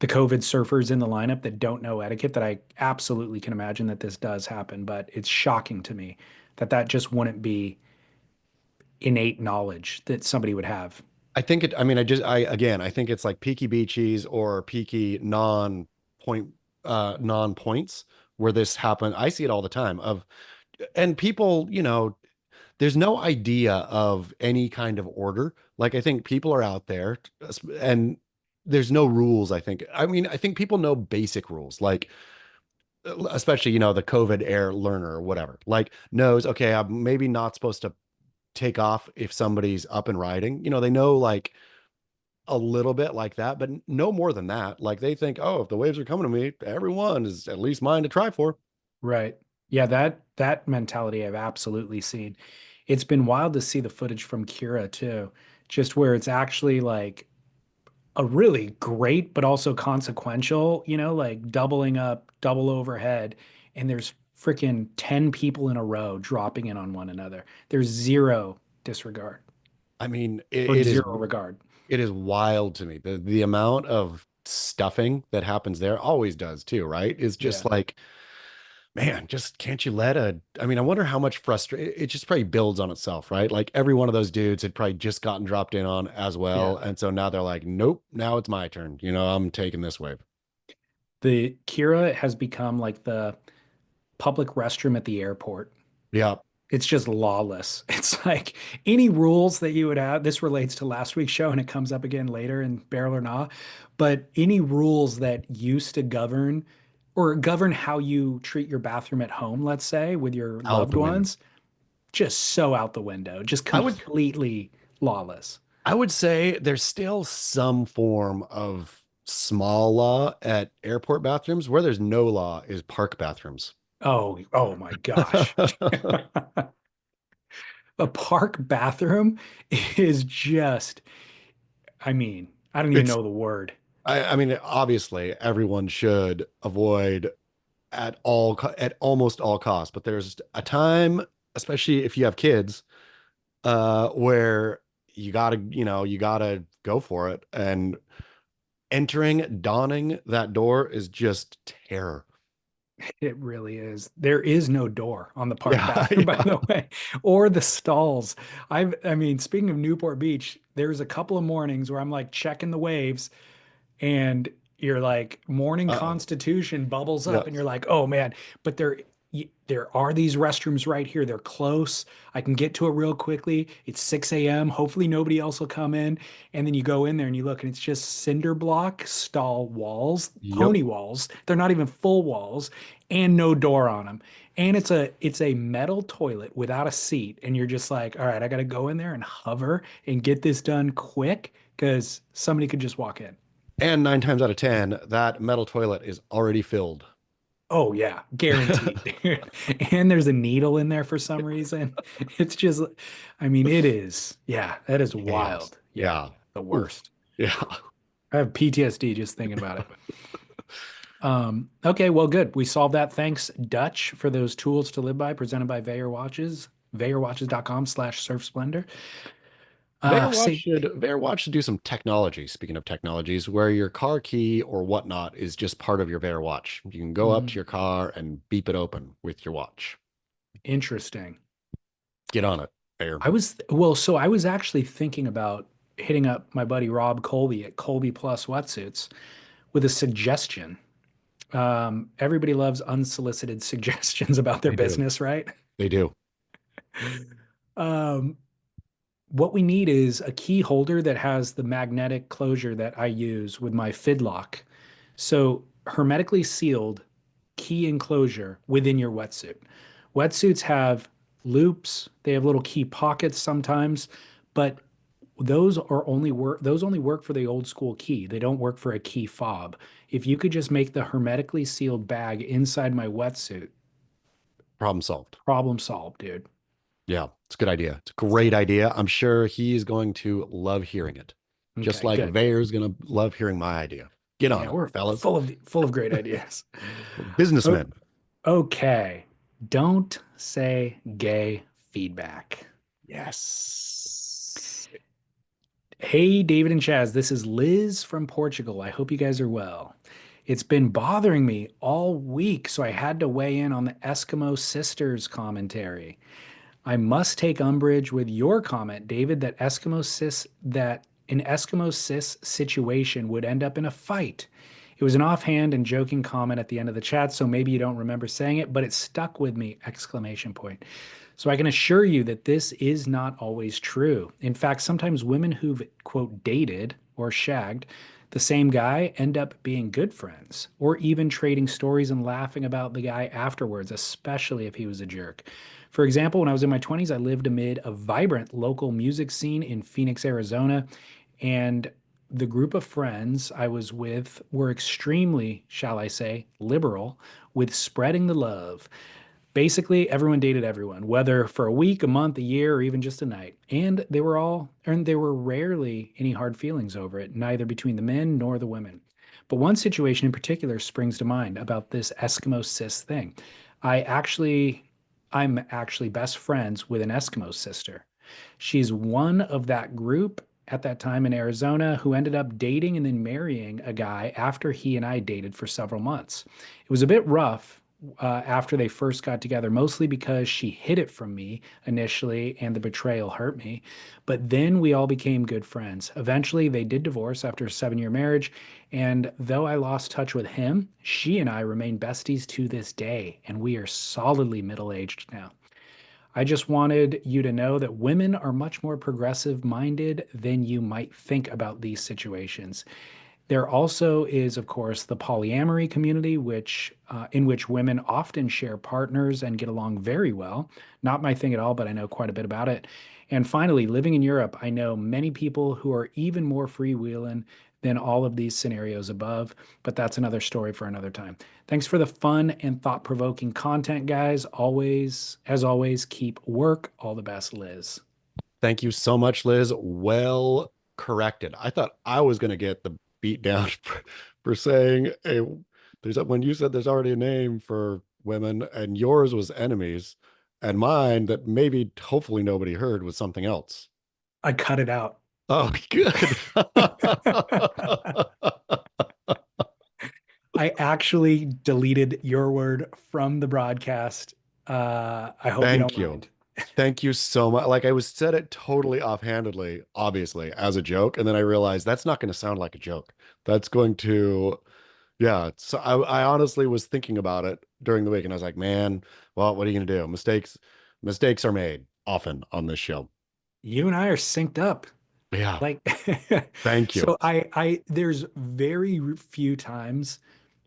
A: COVID surfers in the lineup that don't know etiquette that I absolutely can imagine that this does happen. But it's shocking to me that that just wouldn't be innate knowledge that somebody would have.
B: I mean, again, I think it's like peaky beachies or peaky non points where this happened. I see it all the time and people, there's no idea of any kind of order. Like I think people are out there and there's no rules. I mean, I think people know basic rules, like especially, the COVID air learner or whatever, like knows, okay, I'm maybe not supposed to take off if somebody's up and riding. They know like a little bit like that, but no more than that. Like they think, oh, if the waves are coming to me, everyone is at least mine to try for.
A: Right. Yeah, that mentality I've absolutely seen. It's been wild to see the footage from Kira too, just where it's actually like a really great but also consequential, like doubling up, double overhead, and there's freaking 10 people in a row dropping in on one another. There's zero disregard
B: I mean,
A: or zero regard.
B: it is wild to me. The amount of stuffing that happens there always does too, right? Is just
A: Yeah.
B: like, man, just can't you let I mean, I wonder how much frustration it just probably builds on itself, right? Like every one of those dudes had probably just gotten dropped in on as well.
A: Yeah.
B: And so now they're like, nope, now it's my turn. I'm taking this wave.
A: The Kira has become like the public restroom at the airport.
B: Yeah.
A: It's just lawless. It's like any rules that you would have. This relates to last week's show and it comes up again later in Barrel or Nah. But any rules that used to govern or govern how you treat your bathroom at home, let's say, with your
B: Out
A: loved
B: the window.
A: ones, just so out the window, just
B: I would
A: completely lawless.
B: I would say there's still some form of small law at airport bathrooms. Where there's no law is park bathrooms.
A: Oh my gosh. A park bathroom is just, I mean, I don't even
B: It's
A: know the word.
B: I mean, obviously everyone should avoid at almost all costs, but there's a time, especially if you have kids, where you gotta go for it. And donning that door is just terror.
A: It really is. There is no door on the park
B: Yeah,
A: bathroom, by
B: yeah.
A: the way, or the stalls. I mean, speaking of Newport Beach, there's a couple of mornings where I'm like checking the waves and you're like morning
B: Uh-oh.
A: constitution bubbles up and
B: Yes.
A: you're like, oh man, but there are these restrooms right here. They're close. I can get to it real quickly. It's 6 a.m. Hopefully nobody else will come in. And then you go in there and you look and it's just cinder block stall walls,
B: Yep.
A: pony walls. They're not even full walls and no door on them. And it's a metal toilet without a seat. And you're just like, all right, I got to go in there and hover and get this done quick because somebody could just walk in.
B: And 9 times out of 10, that metal toilet is already filled.
A: Oh yeah, guaranteed. And there's a needle in there for some reason. It's just, I mean, it is. Yeah, that is
B: Chaos.
A: wild. Yeah,
B: Yeah.
A: the
B: Oof.
A: worst.
B: Yeah.
A: I have PTSD just thinking about it. Okay, well, good. We solved that. Thanks, Dutch, for those tools to live by, presented by Veyer Watches, veyerwatches.com/surfsplendor. Say,
B: Veyer Watch should do some technology. Speaking of technologies, where your car key or whatnot is just part of your Veyer Watch. You can go up to your car and beep it open with your watch.
A: interesting.
B: Get on it, Veyer.
A: So I was actually thinking about hitting up my buddy Rob Colby at Colby Plus Wetsuits with a suggestion. Everybody loves unsolicited suggestions about their
B: They do.
A: business, right?
B: They do.
A: Um, what we need is a key holder that has the magnetic closure that I use with my fidlock. So hermetically sealed key enclosure within your wetsuit. Wetsuits have loops, they have little key pockets sometimes, but those only work for the old school key. They don't work for a key fob. If you could just make the hermetically sealed bag inside my wetsuit,
B: Problem solved.
A: problem solved, dude.
B: Yeah, it's a good idea. It's a great idea. I'm sure he's going to love hearing it. Just
A: Okay,
B: like
A: good.
B: Veyer's going to love hearing my idea. Get on
A: Yeah,
B: it,
A: we're
B: fellas.
A: full of great ideas.
B: We're
A: O-
B: businessmen.
A: Okay. Don't say gay feedback.
B: Yes.
A: Hey, David and Chaz, this is Liz from Portugal. I hope you guys are well. It's been bothering me all week, so I had to weigh in on the Eskimo sisters commentary. I must take umbrage with your comment, David, that an Eskimo cis situation would end up in a fight. It was an offhand and joking comment at the end of the chat, so maybe you don't remember saying it, but it stuck with me! Exclamation point. So I can assure you that this is not always true. In fact, sometimes women who've, quote, dated or shagged the same guy end up being good friends or even trading stories and laughing about the guy afterwards, especially if he was a jerk. For example, when I was in my 20s, I lived amid a vibrant local music scene in Phoenix, Arizona, and the group of friends I was with were extremely, shall I say, liberal with spreading the love. Basically, everyone dated everyone, whether for a week, a month, a year, or even just a night. And there were rarely any hard feelings over it, neither between the men nor the women. But one situation in particular springs to mind about this Eskimo sis thing. I actually, I'm actually best friends with an Eskimo sister. She's one of that group at that time in Arizona who ended up dating and then marrying a guy after he and I dated for several months. It was a bit rough after they first got together, mostly because she hid it from me initially and the betrayal hurt me. But then we all became good friends. Eventually, they did divorce after a 7 year marriage. And though I lost touch with him, she and I remain besties to this day. And we are solidly middle aged now. I just wanted you to know that women are much more progressive minded than you might think about these situations. There also is, of course, the polyamory community, which in which women often share partners and get along very well. Not my thing at all, but I know quite a bit about it. And finally, living in Europe, I know many people who are even more freewheeling than all of these scenarios above, but that's another story for another time. Thanks for the fun and thought-provoking content, guys. Always, as always, keep work. All the best, Liz.
B: Thank you so much, Liz. Well corrected. I thought I was going to get the beat down for saying when you said there's already a name for women, and yours was enemies, and mine that maybe hopefully nobody heard was something else.
A: I cut it out.
B: Oh, good.
A: I actually deleted your word from the broadcast. I hope you
B: Thank
A: don't
B: you.
A: mind.
B: Thank you so much. Like I was said it totally offhandedly, obviously, as a joke. And then I realized that's not going to sound like a joke. That's going to, yeah. So I honestly was thinking about it during the week and I was like, man, well, what are you going to do? Mistakes are made often on this show.
A: You and I are synced up.
B: Yeah.
A: Like,
B: Thank you.
A: so there's very few times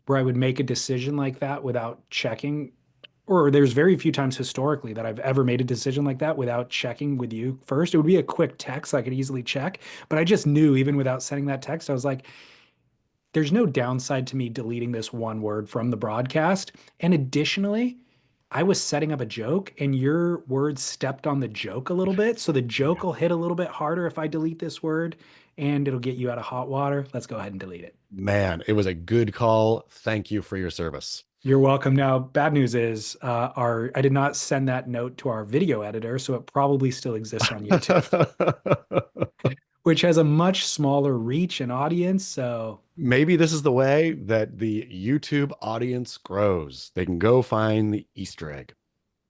A: where I would make a decision like that without checking, or there's very few times historically that I've ever made a decision like that without checking with you first. It would be a quick text I could easily check, but I just knew even without sending that text, I was like, there's no downside to me deleting this one word from the broadcast. And additionally, I was setting up a joke and your words stepped on the joke a little bit. So the joke will hit a little bit harder if I delete this word and it'll get you out of hot water. Let's go ahead and delete it.
B: Man, it was a good call. Thank you for your service.
A: You're welcome. Now, bad news is I did not send that note to our video editor, so it probably still exists on YouTube, which has a much smaller reach and audience. So
B: maybe this is the way that the YouTube audience grows. They can go find the Easter egg.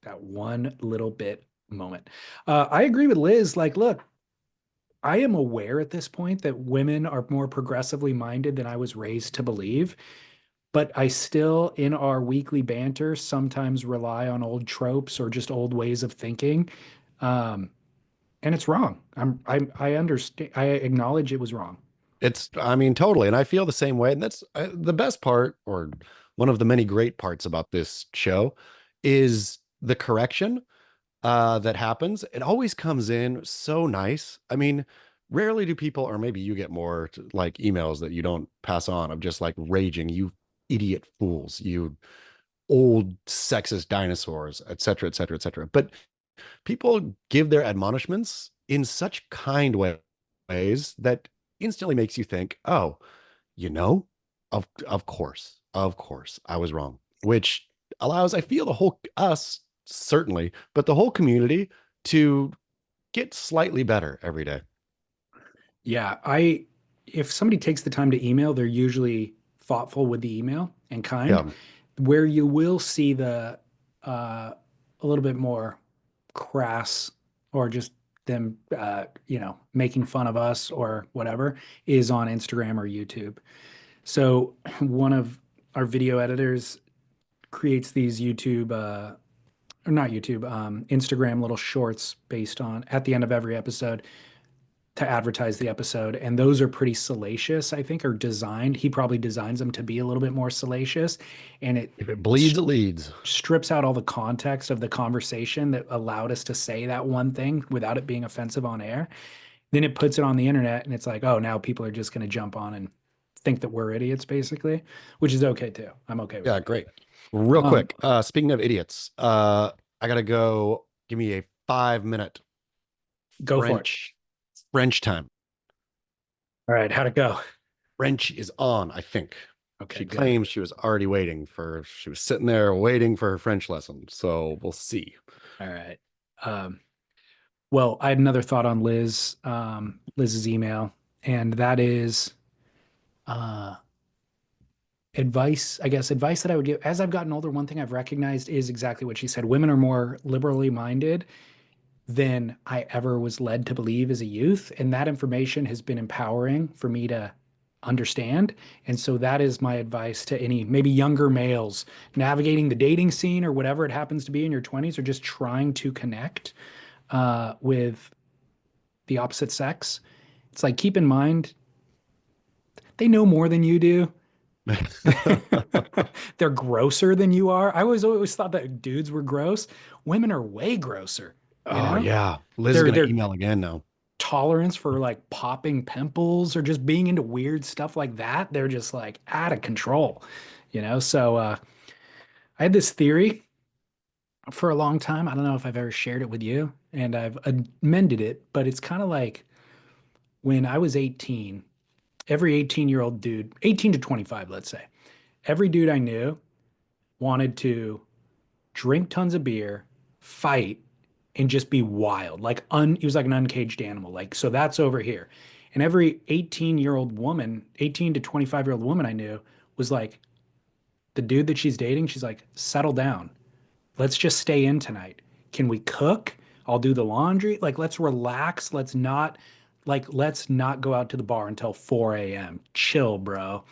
A: that one little bit moment. I agree with Liz. Like, look, I am aware at this point that women are more progressively minded than I was raised to believe, but I still, in our weekly banter, sometimes rely on old tropes or just old ways of thinking. Um, and it's wrong. I understand. I acknowledge it was wrong.
B: I mean, totally. And I feel the same way. And that's the best part, or one of the many great parts about this show, is the correction that happens. It always comes in so nice. I mean, rarely do people, or maybe you get more like emails that you don't pass on of just like raging, you idiot fools, you old sexist dinosaurs, et cetera, et cetera, et cetera. But people give their admonishments in such kind ways that instantly makes you think, oh, you know, of course, I was wrong, which allows, I feel, the whole us certainly, but the whole community to get slightly better every day.
A: Yeah, if somebody takes the time to email, they're usually thoughtful with the email and kind.
B: Yeah.
A: Where you will see the a little bit more crass or just them making fun of us or whatever is on Instagram or YouTube. So one of our video editors creates these YouTube or not YouTube, Instagram little shorts based on at the end of every episode to advertise the episode. And those are pretty salacious, I think, are designed. He probably designs them to be a little bit more salacious. And it
B: If it bleeds, it leads.
A: strips out all the context of the conversation that allowed us to say that one thing without it being offensive on air. Then it puts it on the internet and it's like, oh, now people are just going to jump on and think that we're idiots, basically, which is okay too. I'm okay with
B: Yeah,
A: that.
B: great. Real
A: Um,
B: quick, speaking of idiots, I gotta go. Give me a 5 minute
A: go for it.
B: French time.
A: All right. How'd it go?
B: French is on, I think.
A: Okay,
B: She
A: good.
B: claims she was sitting there waiting for her French lesson. So we'll see.
A: All right. Um, well, I had another thought on Liz's email, and that is uh, advice, I guess, advice that I would give as I've gotten older. One thing I've recognized is exactly what she said. Women are more liberally minded than I ever was led to believe as a youth. And that information has been empowering for me to understand. And so that is my advice to any maybe younger males navigating the dating scene or whatever it happens to be in your 20s or just trying to connect with the opposite sex. It's like, keep in mind, they know more than you do. They're grosser than you are. I always thought that dudes were gross. Women are way grosser, you
B: Oh
A: know?
B: yeah. Liz is
A: They're
B: gonna
A: they're
B: email again now.
A: tolerance for like popping pimples or just being into weird stuff like that, they're just like out of control, you know? So I had this theory for a long time. I don't know if I've ever shared it with you, and I've amended it, but it's kind of like when I was 18, every 18-year-old dude, 18 to 25, let's say, every dude I knew wanted to drink tons of beer, fight, and just be wild. He was like an uncaged animal. Like, so that's over here. And every 18-year-old woman, 18 to 25-year-old woman I knew was like, the dude that she's dating, she's like, settle down. Let's just stay in tonight. Can we cook? I'll do the laundry. Like, let's relax. Let's not go out to the bar until 4 a.m. Chill, bro.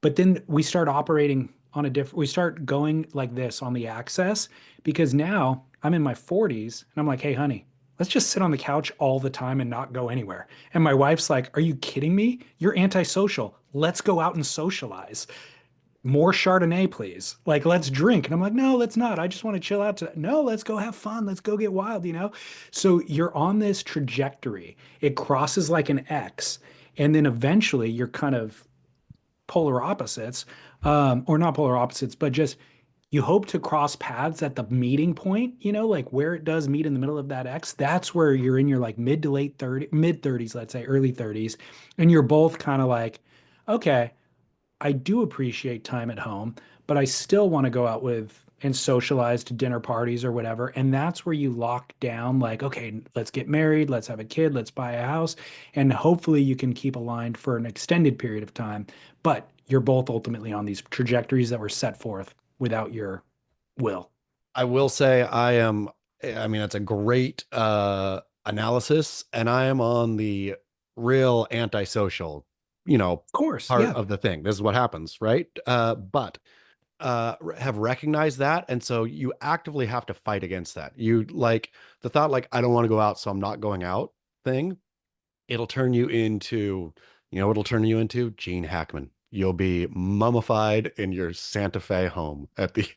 A: But then we start operating on we start going like this on the access because now I'm in my 40s and I'm like, hey, honey, let's just sit on the couch all the time and not go anywhere. And my wife's like, are you kidding me? You're antisocial. Let's go out and socialize. More Chardonnay, please. Like, let's drink. And I'm like, no, let's not. I just want to chill out. No, let's go have fun. Let's go get wild, you know? So you're on this trajectory. It crosses like an X. And then eventually you're kind of polar opposites, or not polar opposites, but just you hope to cross paths at the meeting point, you know, like where it does meet in the middle of that X. That's where you're in your like mid 30s, let's say early 30s. And you're both kind of like, okay, I do appreciate time at home, but I still want to go out with and socialize to dinner parties or whatever. And that's where you lock down, like, okay, let's get married, let's have a kid, let's buy a house. And hopefully you can keep aligned for an extended period of time. But you're both ultimately on these trajectories that were set forth without your will.
B: I will say I mean, that's a great analysis, and I am on the real antisocial,
A: Of course.
B: part
A: Yeah.
B: of the thing. This is what happens, right? But have recognized that, and so you actively have to fight against that. You like the thought, like, I don't want to go out, so I'm not going out thing. It'll turn you into, it'll turn you into Gene Hackman. You'll be mummified in your Santa Fe home at the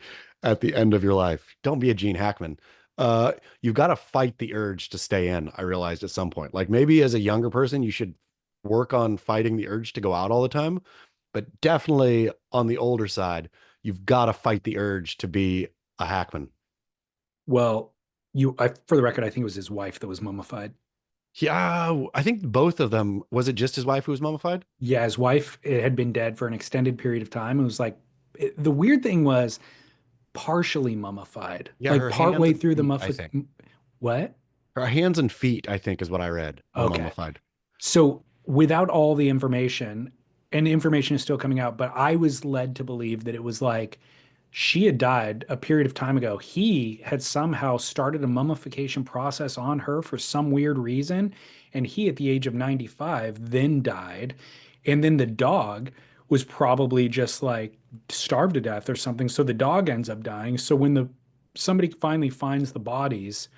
B: end of your life. Don't be a Gene Hackman. You've got to fight the urge to stay in. I realized at some point, like maybe as a younger person, you should work on fighting the urge to go out all the time. But definitely on the older side, you've got to fight the urge to be a Hackman.
A: Well, for the record, I think it was his wife that was mummified.
B: Yeah, I think both of them. Was it just his wife who was mummified?
A: Yeah, his wife had been dead for an extended period of time. It was like, the weird thing was partially mummified,
B: Yeah,
A: like
B: her hands
A: partway
B: and
A: through the
B: feet, I
A: muffin.
B: think.
A: What?
B: Her hands and feet, I think, is what I read, were
A: Okay.
B: mummified.
A: So without all the information, and the information is still coming out, but I was led to believe that it was like she had died a period of time ago. He had somehow started a mummification process on her for some weird reason. And he, at the age of 95, then died. And then the dog was probably just like starved to death or something. So the dog ends up dying. So when somebody finally finds the bodies,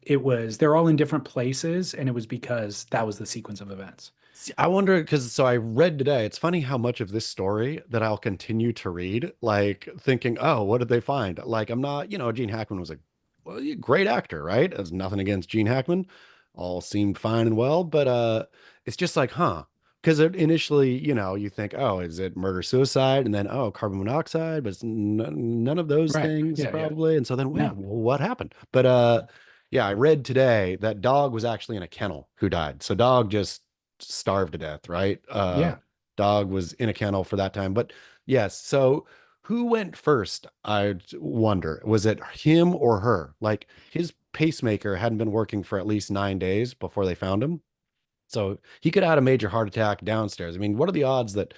A: they're all in different places. And it was because that was the sequence of events.
B: See, I wonder because so I read today. It's funny how much of this story that I'll continue to read, like thinking, oh, what did they find? Like, I'm not, Gene Hackman was a great actor, right? There's nothing against Gene Hackman, all seemed fine and well, but it's just like, huh? Because initially, you think, oh, is it murder suicide? And then, oh, carbon monoxide, but it's none of those
A: Right.
B: things
A: Yeah. Yeah.
B: probably. And so then, wait,
A: No.
B: well, what happened? But yeah, I read today that dog was actually in a kennel who died. So dog just starved to death, right?
A: Yeah.
B: Dog was in a kennel for that time. But yes, so who went first? I wonder. Was it him or her? Like his pacemaker hadn't been working for at least 9 days before they found him. So he could have had a major heart attack downstairs. I mean, what are the odds that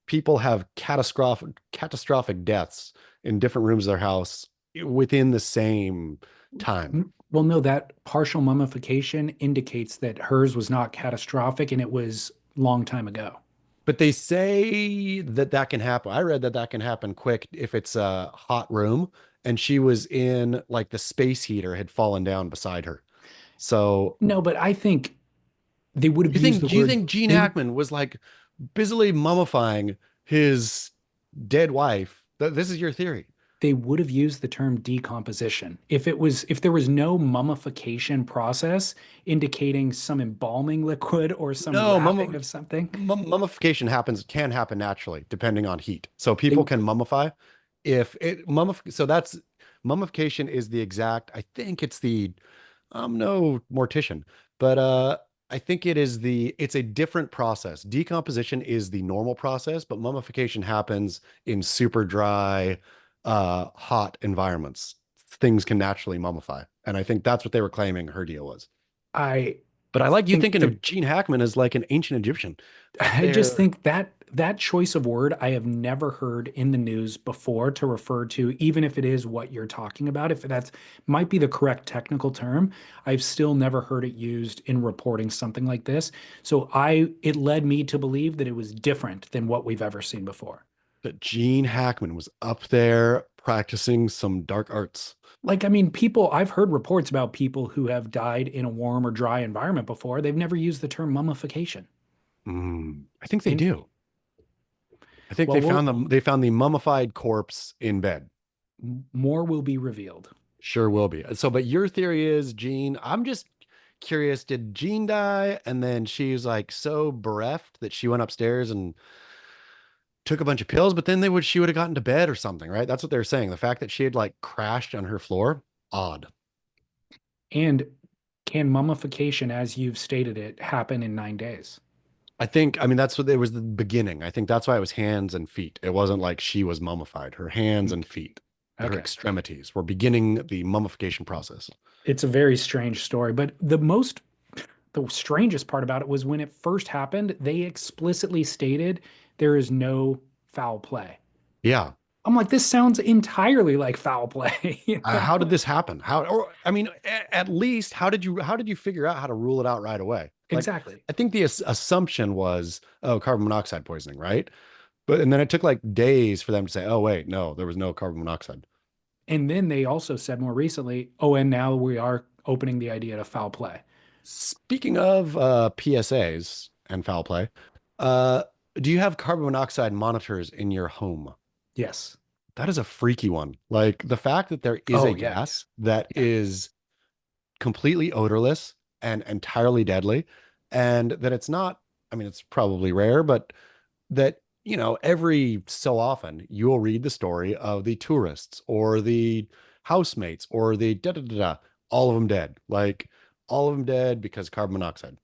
B: people have catastrophic deaths in different rooms of their house within the same time?
A: Well, no, that partial mummification indicates that hers was not catastrophic and it was long time ago.
B: But they say that that can happen. I read that that can happen quick if it's a hot room and she was in like the space heater had fallen down beside her. So
A: No, but I think they would have used the
B: do you
A: word
B: think Gene
A: they
B: Hackman was like busily mummifying his dead wife? This is your theory.
A: they would have used the term decomposition. If there was no mummification process indicating some embalming liquid or some
B: No,
A: wrapping of something,
B: mummification can happen naturally depending on heat. So
A: they
B: people can mummify if it so that's mummification is the exact, I think it's the I'm no mortician, but I think it's a different process. Decomposition is the normal process, but mummification happens in super dry, hot environments. Things can naturally mummify. And I think that's what they were claiming her deal was.
A: I
B: But I like you
A: think
B: thinking
A: the
B: of Gene Hackman as like an ancient Egyptian up
A: I just
B: there.
A: think that choice of word I have never heard in the news before to refer to, even if it is what you're talking about, if that's might be the correct technical term, I've still never heard it used in reporting something like this. So it led me to believe that it was different than what we've ever seen before.
B: That Gene Hackman was up there practicing some dark arts.
A: Like, I've heard reports about people who have died in a warm or dry environment before. They've never used the term mummification.
B: I think they
A: And
B: do. I think
A: well,
B: they found the mummified corpse in bed.
A: more will be revealed.
B: Sure will be. So, but your theory is Jean. I'm just curious, did Jean die and then she's like so bereft that she went upstairs and took a bunch of pills, but then she would have gotten to bed or something, right? That's what they're saying. The fact that she had like crashed on her floor, odd.
A: And can mummification, as you've stated it, happen in 9 days?
B: I mean, that's what it was the beginning. I think that's why it was hands and feet. It wasn't like she was mummified. Her hands and feet, her
A: Okay.
B: extremities were beginning the mummification process.
A: It's a very strange story, but the strangest part about it was when it first happened, they explicitly stated there is no foul play.
B: Yeah.
A: I'm like, this sounds entirely like foul play.
B: How did this happen? I mean, at least how did you figure out how to rule it out right away? Like,
A: Exactly.
B: I think the assumption was, oh, carbon monoxide poisoning, right? And then it took like days for them to say, oh, wait, no, there was no carbon monoxide.
A: And then they also said more recently, oh, and now we are opening the idea to foul play.
B: Speaking of PSAs and foul play, uh, do you have carbon monoxide monitors in your home?
A: Yes.
B: That is a freaky one. Like the fact that there is
A: Oh,
B: a
A: yeah.
B: gas that
A: Yeah.
B: is completely odorless and entirely deadly, and that it's not, I mean, it's probably rare, but that, every so often you'll read the story of the tourists or the housemates or the da da da da, all of them dead. Like all of them dead because carbon monoxide.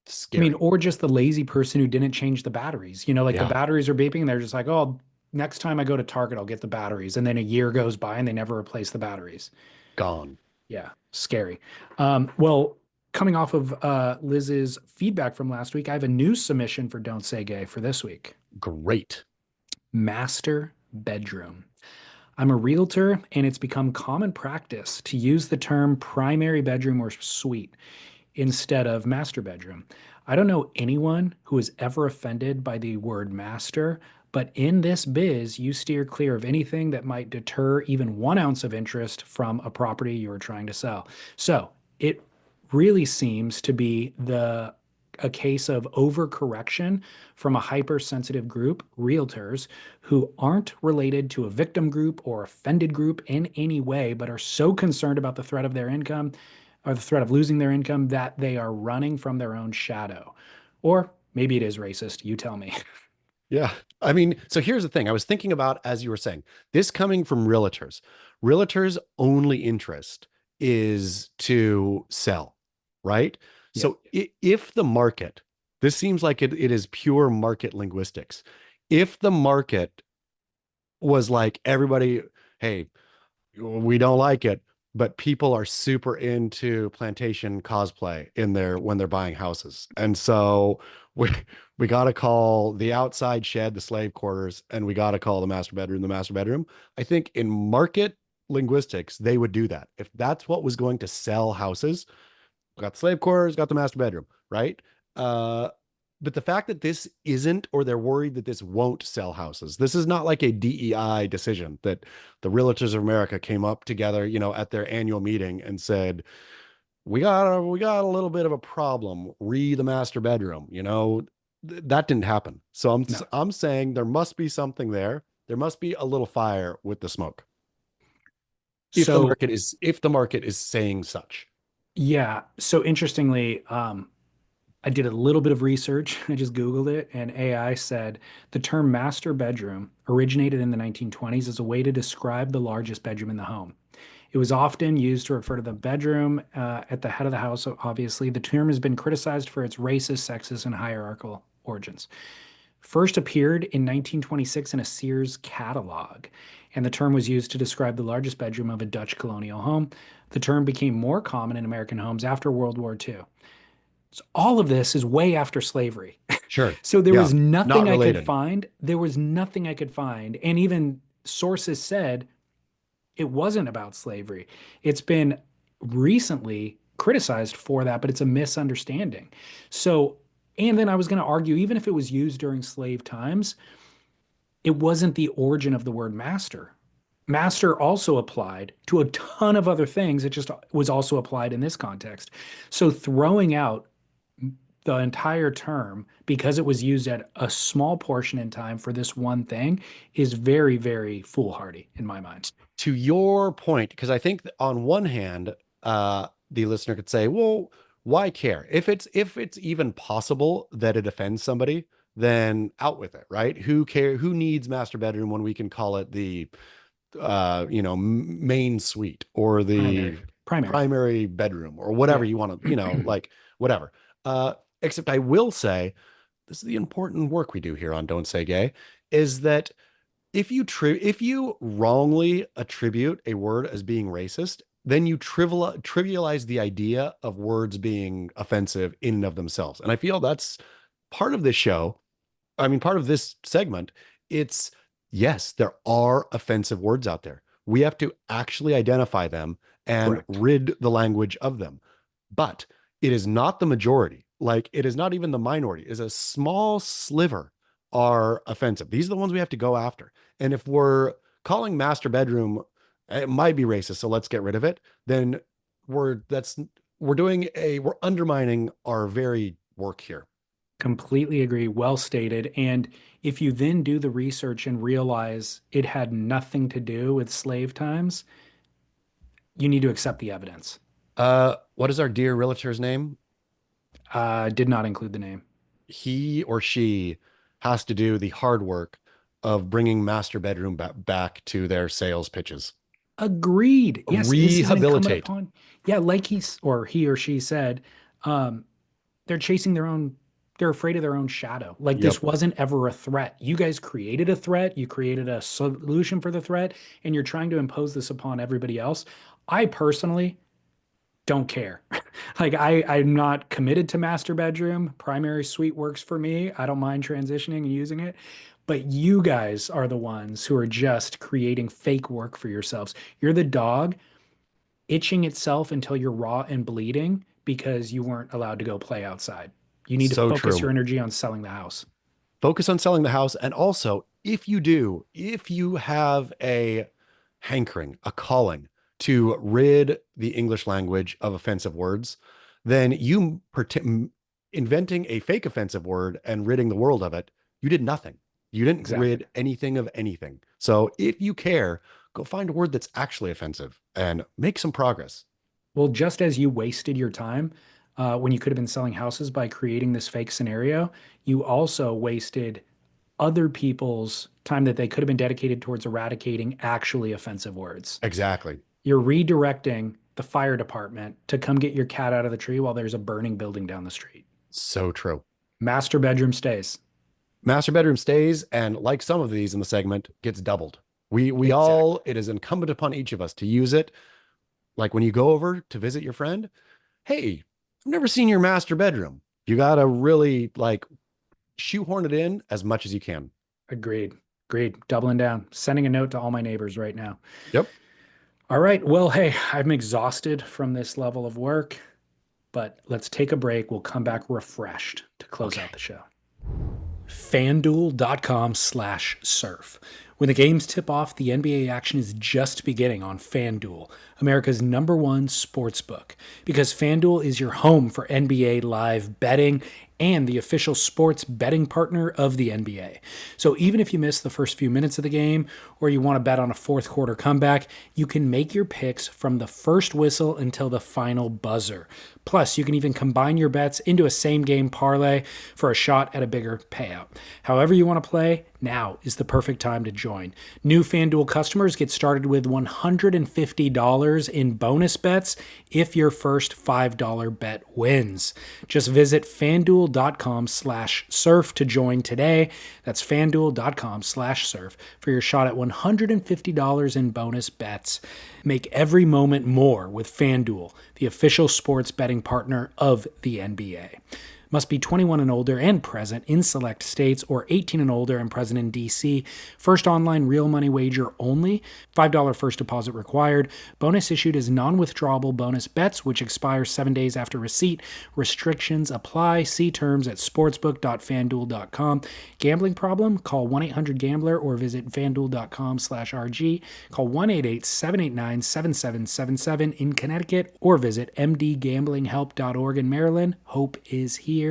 B: Scary.
A: Or just the lazy person who didn't change the batteries. Like the
B: Yeah.
A: batteries are beeping and they're just like, oh, next time I go to Target, I'll get the batteries. And then a year goes by and they never replace the batteries.
B: Gone.
A: Yeah, scary. Well, coming off of Liz's feedback from last week, I have a new submission for Don't Say Gay for this week.
B: Great.
A: Master bedroom. I'm a realtor, and it's become common practice to use the term primary bedroom or suite instead of master bedroom. I don't know anyone who is ever offended by the word master, but in this biz, you steer clear of anything that might deter even 1 ounce of interest from a property you're trying to sell. So it really seems to be a case of overcorrection from a hypersensitive group, realtors, who aren't related to a victim group or offended group in any way, but are so concerned about the threat of their income or the threat of losing their income, that they are running from their own shadow. Or maybe it is racist. You tell me.
B: Yeah. I mean, so here's the thing. I was thinking about, as you were saying, this coming from realtors. Realtors' only interest is to sell, right?
A: Yep.
B: So if the market, this seems like it is pure market linguistics. If the market was like everybody, hey, we don't like it, but people are super into plantation cosplay in their when they're buying houses. And so we got to call the outside shed the slave quarters, and we got to call the master bedroom the master bedroom. I think in market linguistics, they would do that. If that's what was going to sell houses, got the slave quarters, got the master bedroom, right? Uh, but the fact that this isn't, or they're worried that this won't sell houses. This is not like a DEI decision that the Realtors of America came up together, at their annual meeting and said, we got a little bit of a problem. The master bedroom, that didn't happen. So
A: No.
B: I'm saying there must be something there. There must be a little fire with the smoke.
A: So
B: If the market is saying such.
A: yeah. So interestingly, I did a little bit of research. I just Googled it, and AI said the term master bedroom originated in the 1920s as a way to describe the largest bedroom in the home. It was often used to refer to the bedroom at the head of the house. Obviously, the term has been criticized for its racist, sexist, and hierarchical origins. First appeared in 1926 in a Sears catalog, and the term was used to describe the largest bedroom of a Dutch colonial home. The term became more common in American homes after World War II. So all of this is way after slavery.
B: Sure.
A: So there
B: Yeah.
A: was
B: Not
A: nothing I could
B: related.
A: find. There was nothing I could find. And even sources said it wasn't about slavery. It's been recently criticized for that, but it's a misunderstanding. So, and then I was going to argue, even if it was used during slave times, it wasn't the origin of the word master. Master also applied to a ton of other things. It just was also applied in this context. So throwing out the entire term because it was used at a small portion in time for this one thing is very, very foolhardy in my mind.
B: To your point, because I think that on one hand, the listener could say, well, why care? If it's even possible that it offends somebody, then out with it, right? Who needs master bedroom when we can call it the main suite or the
A: Primary.
B: primary bedroom or whatever
A: Yeah.
B: you want to, like whatever. Except I will say, this is the important work we do here on Don't Say Gay, is that if you wrongly attribute a word as being racist, then you trivialize the idea of words being offensive in and of themselves. And I feel that's part of this show. I mean, part of this segment. It's yes, there are offensive words out there. We have to actually identify them and
A: Correct.
B: rid the language of them. But it is not the majority. Like it is not even the minority. It is a small sliver are offensive. These are the ones we have to go after. And if we're calling master bedroom, it might be racist, so let's get rid of it. Then we're undermining our very work here.
A: Completely agree. Well stated. And if you then do the research and realize it had nothing to do with slave times, you need to accept the evidence.
B: What is our dear realtor's name?
A: Did not include the name.
B: He or she has to do the hard work of bringing master bedroom back to their sales pitches.
A: Agreed. Yes, this is an incumbent
B: Rehabilitate.
A: upon. Yeah, like he or she said, um, they're chasing their own, they're afraid of their own shadow. Like this
B: Yep.
A: wasn't ever a threat. You guys created a threat, you created a solution for the threat, and you're trying to impose this upon everybody else. I personally don't care. Like I'm not committed to master bedroom. Primary suite works for me. I don't mind transitioning and using it. But you guys are the ones who are just creating fake work for yourselves. You're the dog itching itself until you're raw and bleeding because you weren't allowed to go play outside. You need to
B: So
A: focus
B: true.
A: your energy on selling the house.
B: Focus on selling the house. And also, if you have a hankering, a calling to rid the English language of offensive words, then inventing a fake offensive word and ridding the world of it, you did nothing. You didn't
A: Exactly.
B: rid anything of anything. So if you care, go find a word that's actually offensive and make some progress.
A: Well, just as you wasted your time when you could have been selling houses by creating this fake scenario, you also wasted other people's time that they could have been dedicated towards eradicating actually offensive words.
B: Exactly.
A: You're redirecting the fire department to come get your cat out of the tree while there's a burning building down the street.
B: So true.
A: Master bedroom stays.
B: Master bedroom stays, and like some of these in the segment, gets doubled. We all, it is incumbent upon each of us to use it. Like when you go over to visit your friend, hey, I've never seen your master bedroom. You got to really like shoehorn it in as much as you can.
A: Agreed. Agreed. Doubling down. Sending a note to all my neighbors right now.
B: Yep.
A: All right. Well, hey, I'm exhausted from this level of work, but let's take a break. We'll come back refreshed to close out the show. FanDuel.com/surf. When the games tip off, the NBA action is just beginning on FanDuel, America's #1 sports book. Because FanDuel is your home for NBA live betting and the official sports betting partner of the NBA. So even if you miss the first few minutes of the game or you want to bet on a fourth quarter comeback, you can make your picks from the first whistle until the final buzzer. Plus, you can even combine your bets into a same game parlay for a shot at a bigger payout. However you want to play, now is the perfect time to join. New FanDuel customers get started with $150 in bonus bets if your first $5 bet wins. Just visit FanDuel.com/surf to join today. That's FanDuel.com/surf for your shot at $150 in bonus bets. Make every moment more with FanDuel, the official sports betting partner of the NBA. Must be 21 and older and present in select states, or 18 and older and present in DC. First online real money wager only. $5 first deposit required. Bonus issued as non-withdrawable bonus bets, which expire 7 days after receipt. Restrictions apply. See terms at sportsbook.fanduel.com. Gambling problem? Call 1-800-GAMBLER or visit fanduel.com/RG. Call 1-888-789-7777 in Connecticut or visit mdgamblinghelp.org in Maryland. Hope is here.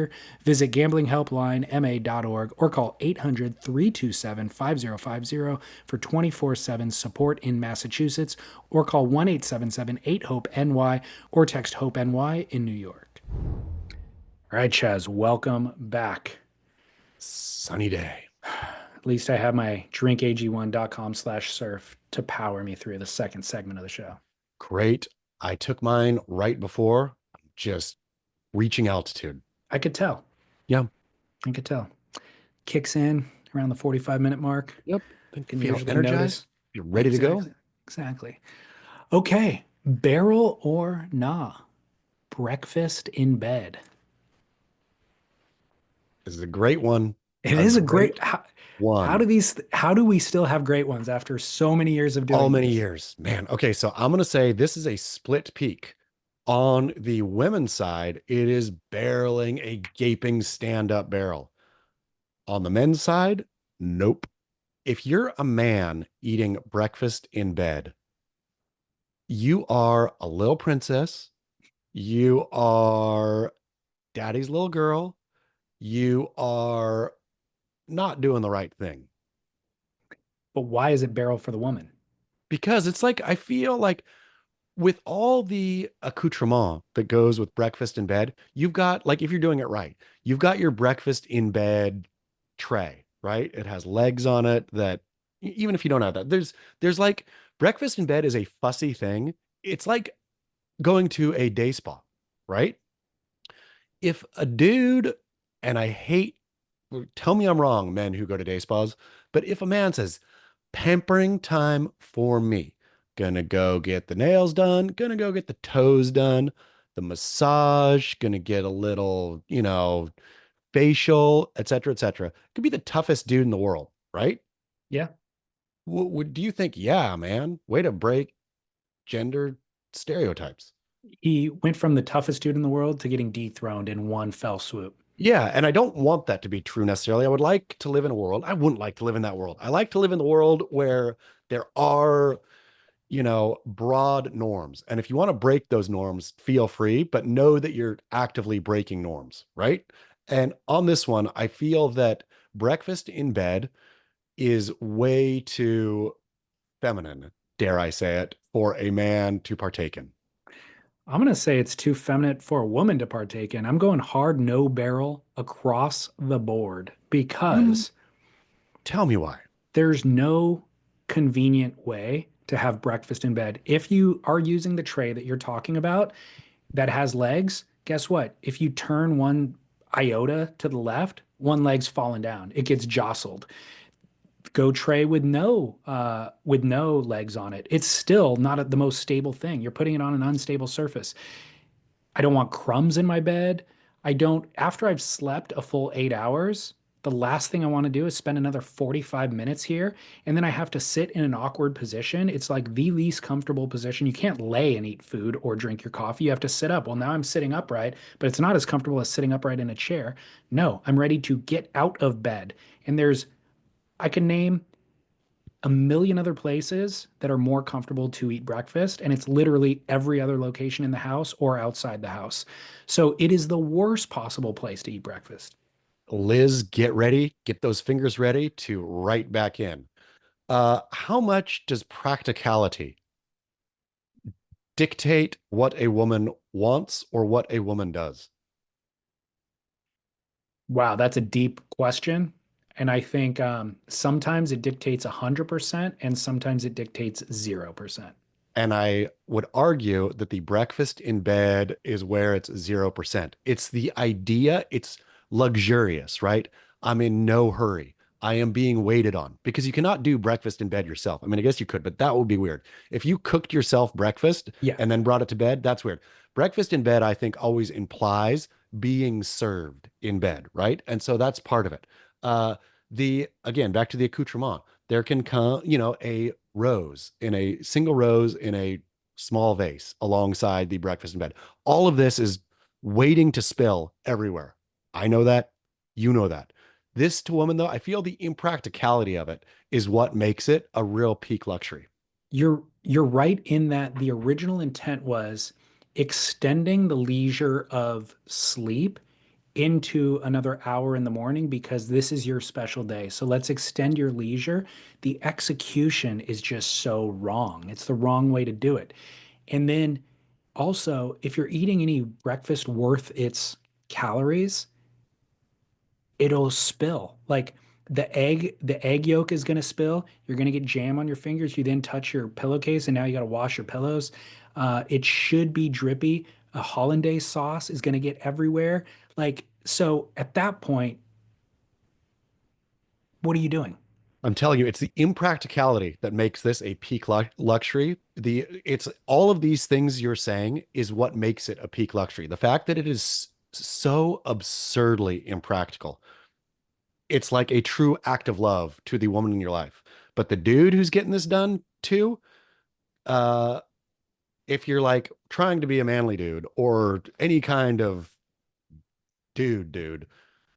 A: Visit gamblinghelplinema.org or call 800-327-5050 for 24/7 support in Massachusetts, or call 1-877-8-HOPE-NY or text HOPE-NY in New York. All right, Chaz, welcome back.
B: Sunny day.
A: At least I have my drinkag1.com/surf to power me through the second segment of the show.
B: Great. I took mine right before, just reaching altitude.
A: I could tell.
B: Yeah.
A: I could tell. Kicks in around the 45-minute mark.
B: Yep.
A: Can
B: Feel
A: usually
B: energized.
A: notice.
B: You're ready to go.
A: Exactly. Okay. Barrel or nah? Breakfast in bed.
B: This is a great one.
A: It is a great
B: one.
A: How do we still have great ones after so many years of doing
B: all many
A: this?
B: years, man? Okay, so I'm gonna say this is a split peak. On the women's side, it is barreling a gaping stand-up barrel. On the men's side, nope. If you're a man eating breakfast in bed, you are a little princess. You are daddy's little girl. You are not doing the right thing.
A: But why is it barrel for the woman?
B: Because it's like, I feel like with all the accoutrement that goes with breakfast in bed, you've got, like, if you're doing it right, you've got your breakfast in bed tray, right? It has legs on it that, even if you don't have that, there's like, breakfast in bed is a fussy thing. It's like going to a day spa, right? If a dude, and I hate, tell me I'm wrong, men who go to day spas, but if a man says, pampering time for me, gonna go get the nails done, gonna go get the toes done, the massage, gonna get a little, facial, etc., etc. Could be the toughest dude in the world, right?
A: Yeah.
B: Do you think, yeah, man, way to break gender stereotypes?
A: He went from the toughest dude in the world to getting dethroned in one fell swoop.
B: Yeah, and I don't want that to be true necessarily. I would like to live in a world. I wouldn't like to live in that world. I like to live in the world where there are, broad norms. And if you want to break those norms, feel free, but know that you're actively breaking norms, right? And on this one, I feel that breakfast in bed is way too feminine, dare I say it, for a man to partake in.
A: I'm going to say it's too feminine for a woman to partake in. I'm going hard no barrel across the board
B: Mm,
A: because
B: tell me why.
A: there's no convenient way to have breakfast in bed. If you are using the tray that you're talking about that has legs, guess what? If you turn one iota to the left, one leg's falling down. It gets jostled. Go tray with no legs on it. It's still not the most stable thing. You're putting it on an unstable surface. I don't want crumbs in my bed. I don't, after I've slept a full 8 hours, the last thing I want to do is spend another 45 minutes here. And then I have to sit in an awkward position. It's like the least comfortable position. You can't lay and eat food or drink your coffee. You have to sit up. Well, now I'm sitting upright, but it's not as comfortable as sitting upright in a chair. No, I'm ready to get out of bed. And I can name a million other places that are more comfortable to eat breakfast, and it's literally every other location in the house or outside the house. So it is the worst possible place to eat breakfast.
B: Liz, get ready, get those fingers ready to right back in. How much does practicality dictate what a woman wants or what a woman does?
A: Wow, that's a deep question. And I think sometimes it dictates 100% and sometimes it dictates 0%.
B: And I would argue that the breakfast in bed is where it's 0%. It's the idea, it's luxurious, right? I'm in no hurry. I am being waited on because you cannot do breakfast in bed yourself. I mean, I guess you could, but that would be weird. If you cooked yourself breakfast
A: Yeah,
B: and then brought it to bed, that's weird. Breakfast in bed, I think, always implies being served in bed, right? And so that's part of it. The again, back to the accoutrement, there can come, a rose in a single rose in a small vase alongside the breakfast in bed. All of this is waiting to spill everywhere. I know that. You know that. This to woman, though, I feel the impracticality of it is what makes it a real peak luxury.
A: you're right in that the original intent was extending the leisure of sleep into another hour in the morning because this is your special day. So let's extend your leisure. The execution is just so wrong. It's the wrong way to do it. And then also, if you're eating any breakfast worth its calories, it'll spill. Like the egg yolk is going to spill. You're going to get jam on your fingers. You then touch your pillowcase and now you got to wash your pillows. It should be drippy. A hollandaise sauce is going to get everywhere. Like, so at that point, what are you doing?
B: I'm telling you, it's the impracticality that makes this a peak luxury. It's all of these things you're saying is what makes it a peak luxury. The fact that it is so absurdly impractical. It's like a true act of love to the woman in your life. But the dude who's getting this done too, uh, if you're like trying to be a manly dude or any kind of dude,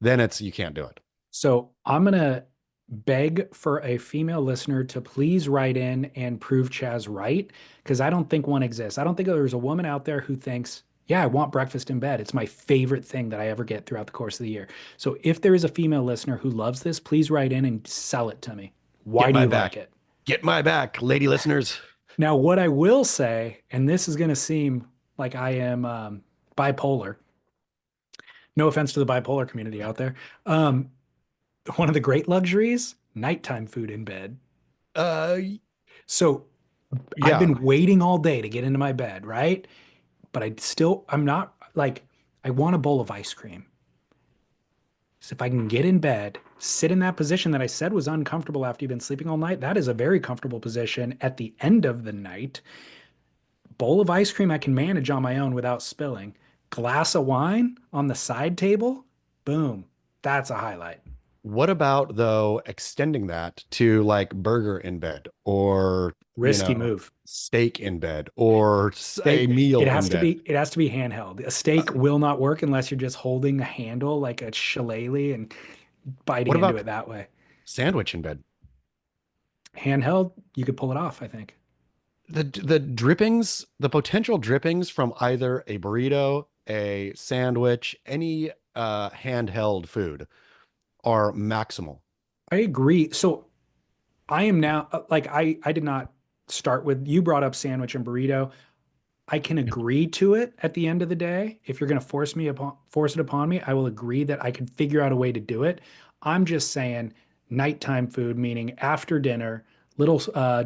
B: then it's you can't do it.
A: So I'm going to beg for a female listener to please write in and prove Chaz right, because I don't think one exists. I don't think there's a woman out there who thinks, yeah, I want breakfast in bed. It's my favorite thing that I ever get throughout the course of the year. So if there is a female listener who loves this, please write in and sell it to me. Why
B: Get
A: do
B: my
A: you
B: back.
A: like it?
B: Get my back, lady listeners.
A: Now, what I will say, and this is going to seem like I am bipolar. No offense to the bipolar community out there. Um, One of the great luxuries, nighttime food in bed.
B: Uh,
A: So I've
B: yeah.
A: been waiting all day to get into my bed, right? But I'm not like, I want a bowl of ice cream. So if I can get in bed, sit in that position that I said was uncomfortable after you've been sleeping all night, that is a very comfortable position at the end of the night. Bowl of ice cream I can manage on my own without spilling. Glass of wine on the side table, boom. That's a highlight.
B: What about though extending that to like burger in bed or,
A: Risky move.
B: steak in bed or a
A: Steak,
B: meal in bed?
A: it has to be handheld. A steak will not work unless you're just holding a handle like a shillelagh and
B: What
A: biting into
B: about
A: it that way.
B: sandwich in bed?
A: Handheld, you could pull it off, I think.
B: The drippings, the potential drippings from either a burrito, a sandwich, any handheld food are maximal.
A: I agree. So I am now like I did not start with you brought up sandwich and burrito. I can agree to it at the end of the day. If you're going to force it upon me, I will agree that I can figure out a way to do it. I'm just saying nighttime food, meaning after dinner, little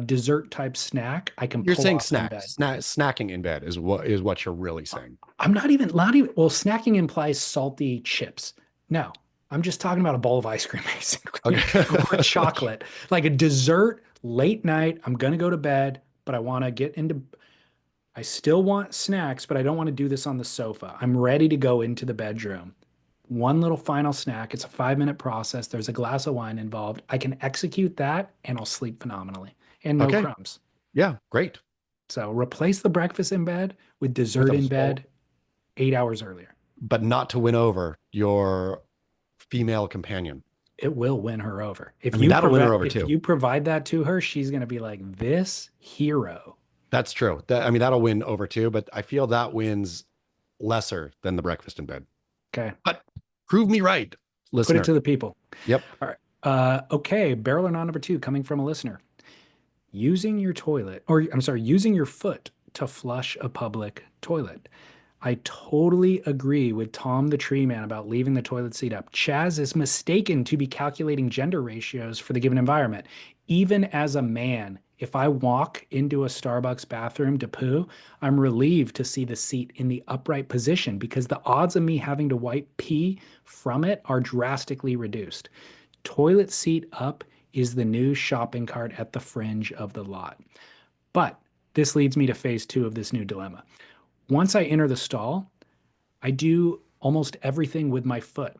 A: dessert type snack I can
B: You're
A: pull
B: saying
A: off in bed.
B: snacking in bed is what you're really saying.
A: I'm not even, well, snacking implies salty chips. No, I'm just talking about a bowl of ice cream, basically,
B: Okay.
A: or chocolate, like a dessert late night. I'm going to go to bed, but I still want snacks, but I don't want to do this on the sofa. I'm ready to go into the bedroom. One little final snack. It's a 5-minute process. There's a glass of wine involved. I can execute that and I'll sleep phenomenally and no
B: Okay.
A: crumbs.
B: Yeah, great.
A: So replace the breakfast in bed with
B: With
A: dessert
B: a
A: in
B: bowl,
A: bed 8 hours earlier.
B: but not to win over your female companion.
A: It will win her over.
B: I mean, that'll win her over
A: If
B: too.
A: you provide that to her, she's going to be like this hero.
B: That's true. I mean, that'll win over too, but I feel that wins lesser than the breakfast in bed.
A: Okay.
B: But prove me right,
A: Put it
B: listener.
A: to the people.
B: Yep.
A: All right. Okay. Barrel or non number two coming from a listener. Using your toilet, or I'm sorry, using your foot to flush a public toilet. I totally agree with Tom the Tree Man about leaving the toilet seat up. Chaz is mistaken to be calculating gender ratios for the given environment. Even as a man, if I walk into a Starbucks bathroom to poo, I'm relieved to see the seat in the upright position because the odds of me having to wipe pee from it are drastically reduced. Toilet seat up is the new shopping cart at the fringe of the lot. But this leads me to phase two of this new dilemma. Once I enter the stall, I do almost everything with my foot.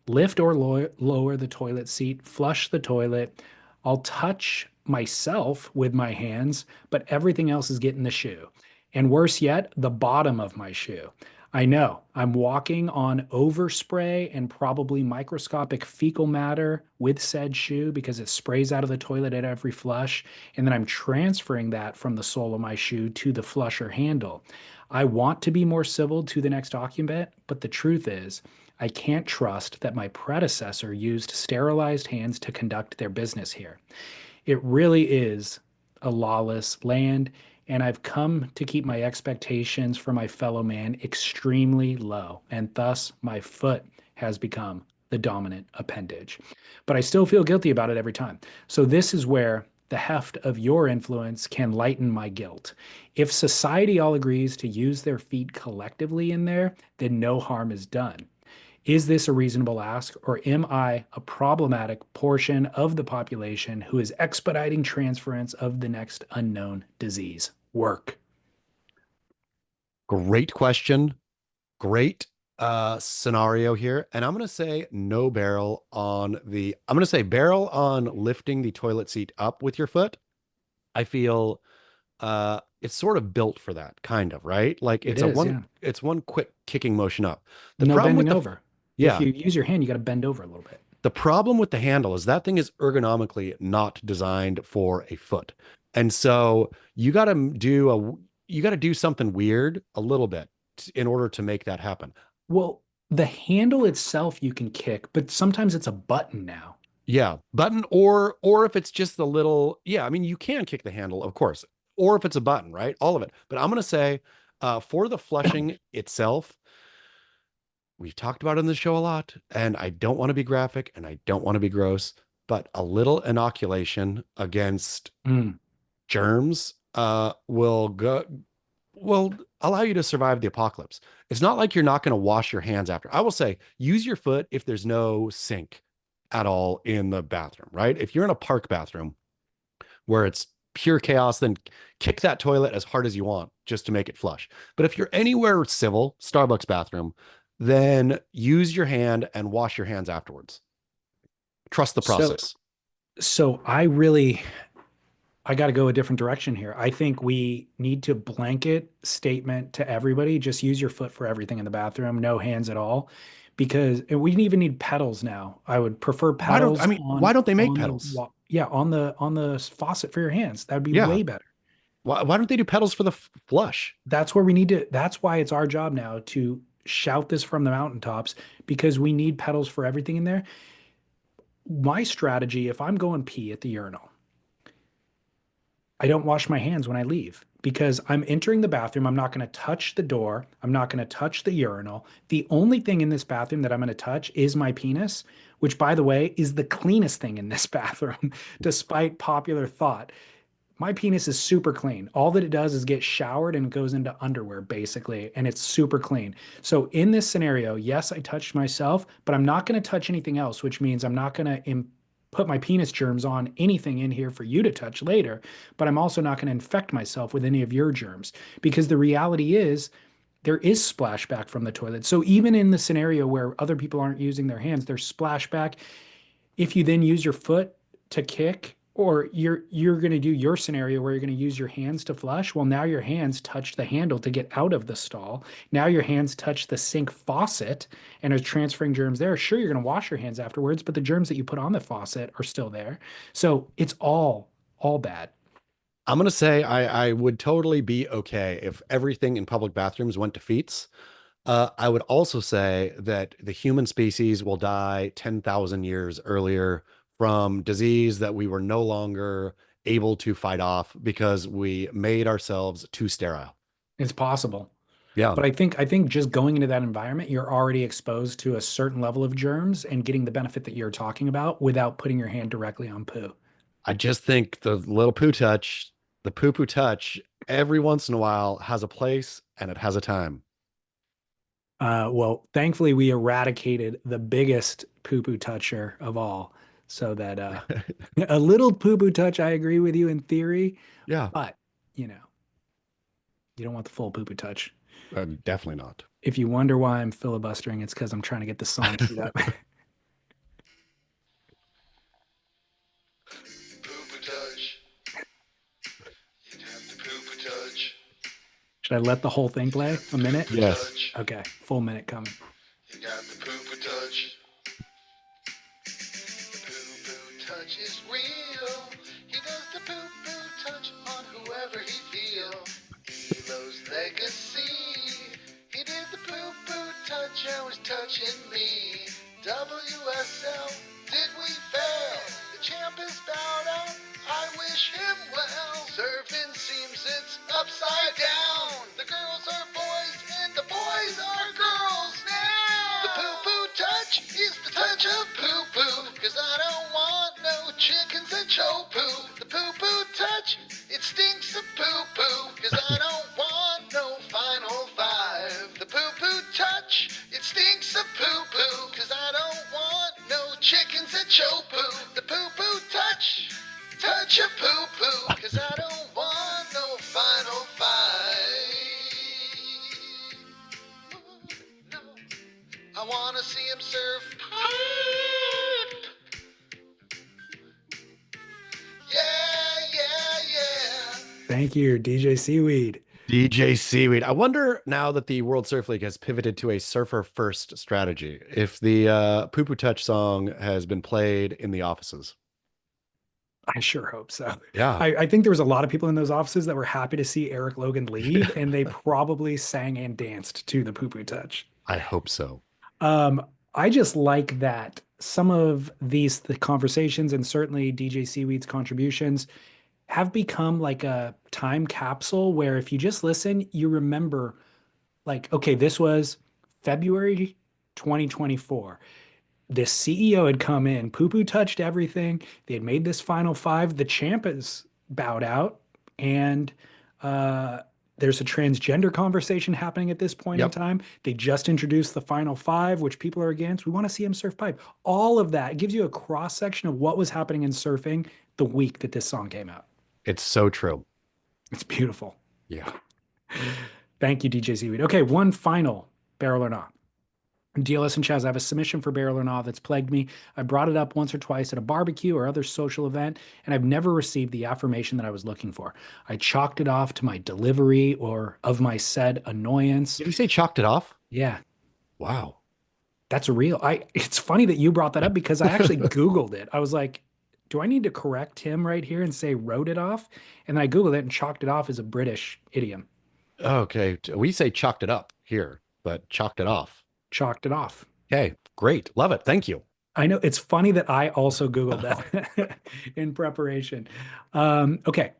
A: Lift or lower the toilet seat, flush the toilet. I'll touch myself with my hands, but everything else is getting the shoe. And worse yet, the bottom of my shoe. I know I'm walking on overspray and probably microscopic fecal matter with said shoe because it sprays out of the toilet at every flush. And then I'm transferring that from the sole of my shoe to the flusher handle. I want to be more civil to the next occupant, but the truth is, I can't trust that my predecessor used sterilized hands to conduct their business here. It really is a lawless land, and I've come to keep my expectations for my fellow man extremely low, and thus my foot has become the dominant appendage. But I still feel guilty about it every time. So this is where the heft of your influence can lighten my guilt. If society all agrees to use their feet collectively in there, then no harm is done. Is this a reasonable ask, or am I a problematic portion of the population who is expediting transference of the next unknown disease? Work.
B: Great question. Great scenario here. And I'm going to say no barrel on I'm going to say barrel on lifting the toilet seat up with your foot. I feel it's sort of built for that kind of, right? Like
A: It is, yeah.
B: it's one quick kicking motion up. The
A: No
B: problem with
A: bending over. If
B: yeah,
A: you use your hand, you got to bend over a little bit.
B: the problem with the handle is that thing is ergonomically not designed for a foot. And so you got to do something weird a little bit in order to make that happen.
A: Well, the handle itself you can kick, but sometimes it's a button now.
B: Yeah, button or if it's just the little, yeah, I mean you can kick the handle, of course, or if it's a button, right? All of it. But I'm gonna say for the flushing itself, we've talked about it in the show a lot, and I don't want to be graphic and I don't want to be gross, but a little inoculation against
A: Mm.
B: germs will allow you to survive the apocalypse. It's not like you're not going to wash your hands after. I will say use your foot if there's no sink at all in the bathroom, right? If you're in a park bathroom where it's pure chaos, then kick that toilet as hard as you want just to make it flush. But if you're anywhere civil, Starbucks bathroom, then use your hand and wash your hands afterwards. Trust the process.
A: So I got to go a different direction here. I think we need to blanket statement to everybody, just use your foot for everything in the bathroom, no hands at all. Because we even need pedals now. I would prefer pedals
B: why don't they make
A: on
B: pedals?
A: on the faucet for your hands. That would be
B: Yeah.
A: way better.
B: Why don't they do pedals for the flush?
A: That's where we need to, that's why it's our job now to shout this from the mountaintops because we need pedals for everything in there. My strategy, if I'm going pee at the urinal, I don't wash my hands when I leave because I'm entering the bathroom. I'm not going to touch the door. I'm not going to touch the urinal. The only thing in this bathroom that I'm going to touch is my penis, which, by the way, is the cleanest thing in this bathroom, despite popular thought. My penis is super clean. All that it does is get showered and goes into underwear, basically, and it's super clean. So in this scenario, yes, I touched myself, but I'm not going to touch anything else, which means I'm not going to put my penis germs on anything in here for you to touch later, but I'm also not going to infect myself with any of your germs because the reality is there is splashback from the toilet. So even in the scenario where other people aren't using their hands, there's splashback. If you then use your foot to kick, or you're going to do your scenario where you're going to use your hands to flush, well, now your hands touch the handle to get out of the stall. Now your hands touch the sink faucet and are transferring germs there. Sure, you're going to wash your hands afterwards, but the germs that you put on the faucet are still there. So it's all bad.
B: I'm going to say I would totally be okay if everything in public bathrooms went to feets. I would also say that the human species will die 10,000 years earlier from disease that we were no longer able to fight off because we made ourselves too sterile.
A: It's possible.
B: Yeah.
A: But I think just going into that environment, you're already exposed to a certain level of germs and getting the benefit that you're talking about without putting your hand directly on poo.
B: I just think the little poo touch, the poo poo touch, every once in a while has a place and it has a time.
A: Well, thankfully, we eradicated the biggest poo-poo toucher of all, so that a little poo-poo touch, I agree with you in theory,
B: Yeah,
A: but you know, you don't want the full poo-poo touch.
B: definitely not.
A: If you wonder why I'm filibustering, it's because I'm trying to get the song queued up.
D: Poo-poo touch. You'd have to poo-poo touch.
A: Should I let the whole thing play? A minute?
B: Yes.
D: Touch.
A: Okay, full minute coming.
D: You got the poo-poo touch. The poo-poo touch is real. He does the poo-poo touch on whoever he feels. Elo's legacy. He did the poo-poo touch and was touching me. WSL, did we fail? The champ is bowed out. I wish him well. Surfing seems it's upside down. The girls are boys and the boys are girls now. The poo-poo touch is the touch of poo-poo. Cause I don't want no chickens and cho-poo. The poo-poo touch, it stinks of poo-poo. Cause I don't want no final five. The poo-poo touch, it stinks of poo-poo. Cause I don't want no chickens and cho-poo. The poo-poo touch. Touch a poo-poo, cause I don't want no final fight. No, I wanna see him surf pipe. Yeah.
A: Thank you, DJ Seaweed.
B: DJ Seaweed. I wonder now that the World Surf League has pivoted to a surfer first strategy, if the poo poo touch song has been played in the offices.
A: I sure hope so.
B: Yeah.
A: I think there was a lot of people in those offices that were happy to see Eric Logan leave, and they probably sang and danced to the poo-poo touch.
B: I hope so.
A: I just like that some of the conversations and certainly DJ Seaweed's contributions have become like a time capsule where if you just listen, you remember like, okay, this was February 2024. This CEO had come in, poo-poo touched everything. They had made this final five. The champ is bowed out, and there's a transgender conversation happening at this point in time. They just introduced the final five, which people are against. We want to see him surf pipe. All of that, it gives you a cross section of what was happening in surfing the week that this song came out.
B: It's so true.
A: It's beautiful.
B: Yeah.
A: Thank you, DJ Seaweed. Okay, one final barrel or not. DLS and Chaz, I have a submission for barrel or not that's plagued me. I brought it up once or twice at a barbecue or other social event, and I've never received the affirmation that I was looking for. I chalked it off to my delivery or of my said annoyance.
B: Did you say chalked it off?
A: Yeah,
B: Wow.
A: that's real. It's funny that you brought that up because I actually Googled it. I was like, do I need to correct him right here and say wrote it off? And then I Googled it and chalked it off as a British idiom.
B: Okay. We say chalked it up here, but chalked it off.
A: Chalked it off.
B: Okay. Great. Love it. Thank you.
A: I know it's funny that I also Googled that in preparation. Okay.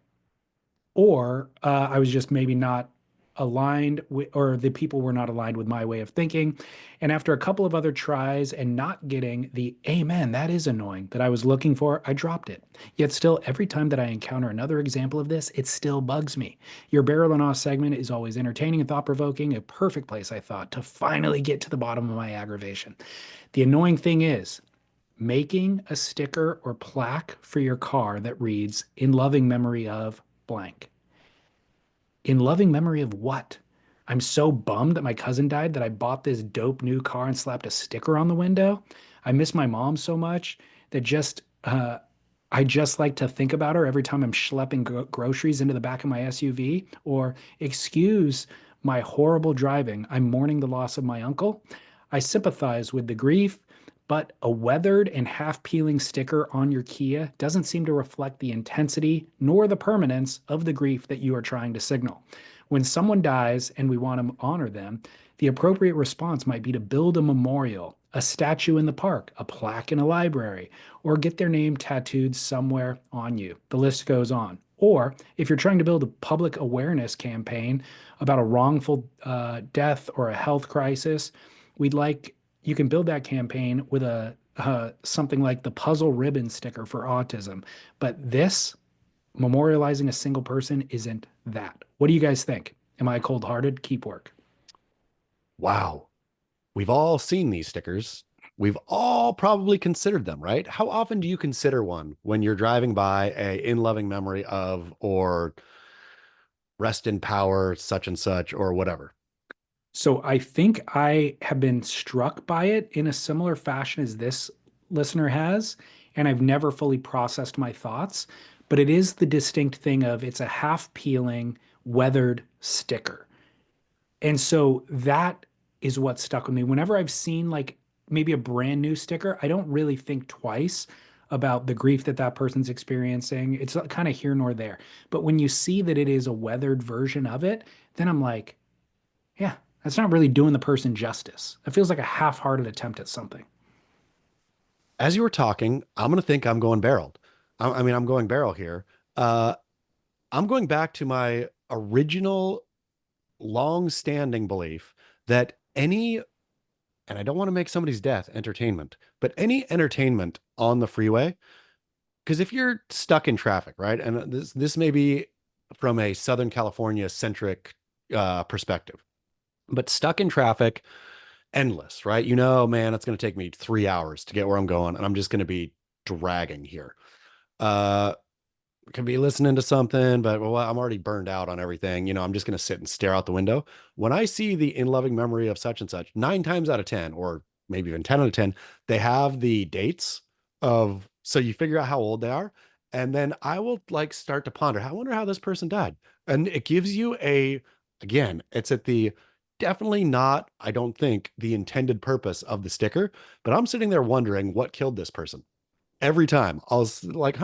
A: or I was just maybe not aligned with, or the people were not aligned with my way of thinking. And after a couple of other tries and not getting the amen, that is annoying that I was looking for, I dropped it. Yet still, every time that I encounter another example of this, it still bugs me. Your Barrel and Awe segment is always entertaining and thought provoking, a perfect place, I thought, to finally get to the bottom of my aggravation. The annoying thing is, making a sticker or plaque for your car that reads, in loving memory of blank. In loving memory of what? I'm so bummed that my cousin died that I bought this dope new car and slapped a sticker on the window. I miss my mom so much that I just like to think about her every time I'm schlepping groceries into the back of my SUV. Or excuse my horrible driving. I'm mourning the loss of my uncle. I sympathize with the grief, but a weathered and half peeling sticker on your Kia doesn't seem to reflect the intensity nor the permanence of the grief that you are trying to signal. When someone dies and we want to honor them, the appropriate response might be to build a memorial, a statue in the park, a plaque in a library, or get their name tattooed somewhere on you. The list goes on. Or if you're trying to build a public awareness campaign about a wrongful death or a health crisis, you can build that campaign with a something like the puzzle ribbon sticker for autism. But this, memorializing a single person, isn't that. What do you guys think? Am I cold-hearted? Keep work.
B: Wow. We've all seen these stickers. We've all probably considered them, right? How often do you consider one when you're driving by a in loving memory of, or rest in power, such and such, or whatever?
A: So I think I have been struck by it in a similar fashion as this listener has, and I've never fully processed my thoughts. But it is the distinct thing of it's a half peeling, weathered sticker. And so that is what stuck with me. Whenever I've seen like maybe a brand new sticker, I don't really think twice about the grief that that person's experiencing. It's kind of here nor there. But when you see that it is a weathered version of it, then I'm like, yeah, that's not really doing the person justice. It feels like a half-hearted attempt at something.
B: As you were talking, I'm going to think I'm going barreled. I mean, I'm going barrel here. Uh, I'm going back to my original long-standing belief that any, and I don't want to make somebody's death entertainment, but any entertainment on the freeway, because if you're stuck in traffic, right? And this may be from a Southern California centric perspective, but stuck in traffic, endless, right? You know, man, it's going to take me 3 hours to get where I'm going, and I'm just going to be dragging here. Uh, could be listening to something, but well, I'm already burned out on everything. You know, I'm just going to sit and stare out the window. When I see the in loving memory of such and such, 9 times out of 10, or maybe even 10 out of 10, they have the dates of, so you figure out how old they are. And then I will like start to ponder, I wonder how this person died. And it gives you again, it's at the, definitely not, I don't think, the intended purpose of the sticker, but I'm sitting there wondering what killed this person. Every time I was like,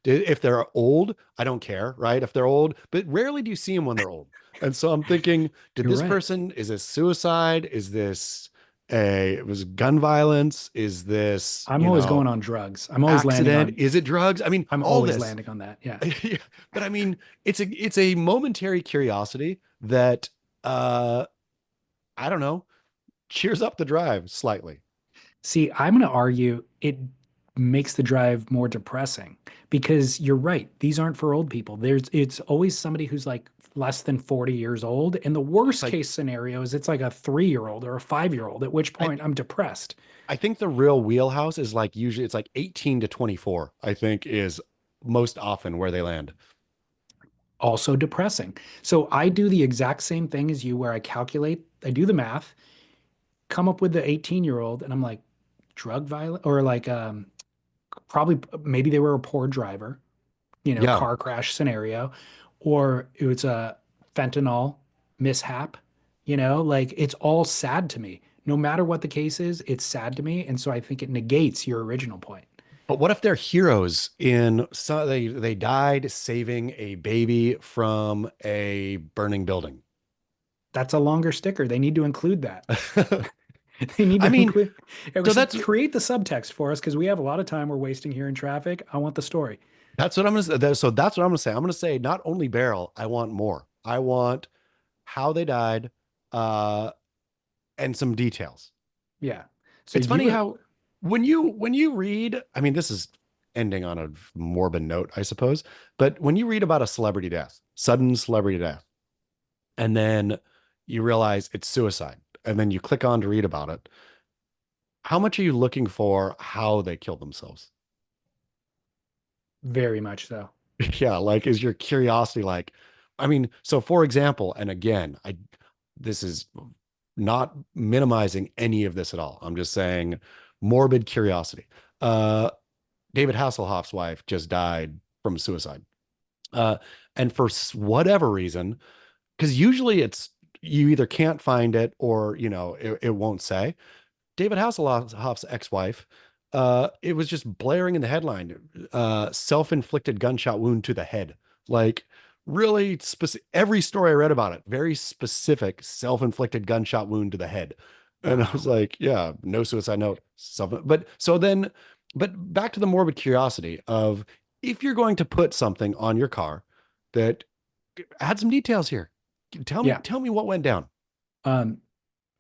B: if they're old, I don't care, right? If they're old, but rarely do you see them when they're old. And so I'm thinking, did
A: You're
B: this
A: right.
B: person, is this suicide? Is this it was gun violence? Is this,
A: I'm always going on drugs. I'm always landing
B: accident?
A: on,
B: Is it drugs? I mean,
A: I'm
B: all
A: always
B: this.
A: landing on that. Yeah.
B: Yeah, but I mean, it's a momentary curiosity that I don't know, cheers up the drive slightly.
A: See, I'm going to argue it makes the drive more depressing because you're right. These aren't for old people. It's always somebody who's like less than 40 years old. And the worst
B: Like,
A: case scenario is it's like a 3-year-old or a 5-year-old, at which
B: I
A: point I'm depressed.
B: I think the real wheelhouse is like usually it's like 18 to 24, I think is most often where they land.
A: Also depressing. So I do the exact same thing as you where I do the math, come up with the 18-year-old, and I'm like, drug violence or like probably maybe they were a poor driver,
B: Yeah.
A: car crash scenario, or it was a fentanyl mishap, like it's all sad to me. No matter what the case is, it's sad to me. And so I think it negates your original point.
B: But what if they're heroes in so they died saving a baby from a burning building?
A: That's a longer sticker. They need to include that. They need
B: I
A: to
B: mean,
A: include,
B: so that's
A: create the subtext for us because we have a lot of time we're wasting here in traffic. I want the story.
B: That's what I'm gonna say. So that's what I'm gonna say. I'm gonna say not only barrel, I want more. I want how they died, uh, and some details.
A: Yeah. So
B: It's
A: you
B: funny
A: were,
B: how when you read, I mean, this is ending on a morbid note, I suppose, but when you read about a celebrity death, sudden celebrity death, and then you realize it's suicide, and then you click on to read about it, how much are you looking for how they killed themselves?
A: very much so.
B: Yeah, like is your curiosity like, I mean, so for example, and again, this is not minimizing any of this at all. I'm just saying morbid curiosity. Uh David Hasselhoff's wife just died from suicide. Uh and for whatever reason, because usually it's you either can't find it or it won't say. David Hasselhoff's ex-wife, it was just blaring in the headline, self-inflicted gunshot wound to the head. Like really specific, every story I read about it, very specific self-inflicted gunshot wound to the head. And I was
A: Wow.
B: like, yeah, no suicide note. But back to the morbid curiosity of if you're going to put something on your car that add some details here.
A: Yeah.
B: Tell me what went down.
A: Um,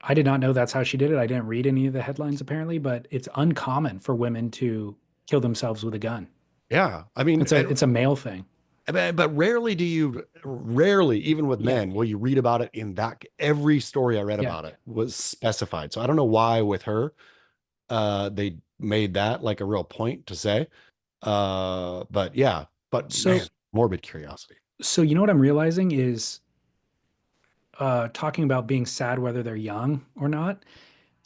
A: I did not know that's how she did it. I didn't read any of the headlines apparently, but it's uncommon for women to kill themselves with a gun.
B: Yeah. I mean,
A: It's a male thing.
B: but rarely, even with
A: Yeah.
B: men, will you read about it in that every story I read
A: Yeah.
B: about it was specified. So I don't know why with her, they made that like a real point to say. But yeah, but
A: So
B: man, morbid curiosity.
A: so you know what I'm realizing is talking about being sad whether they're young or not.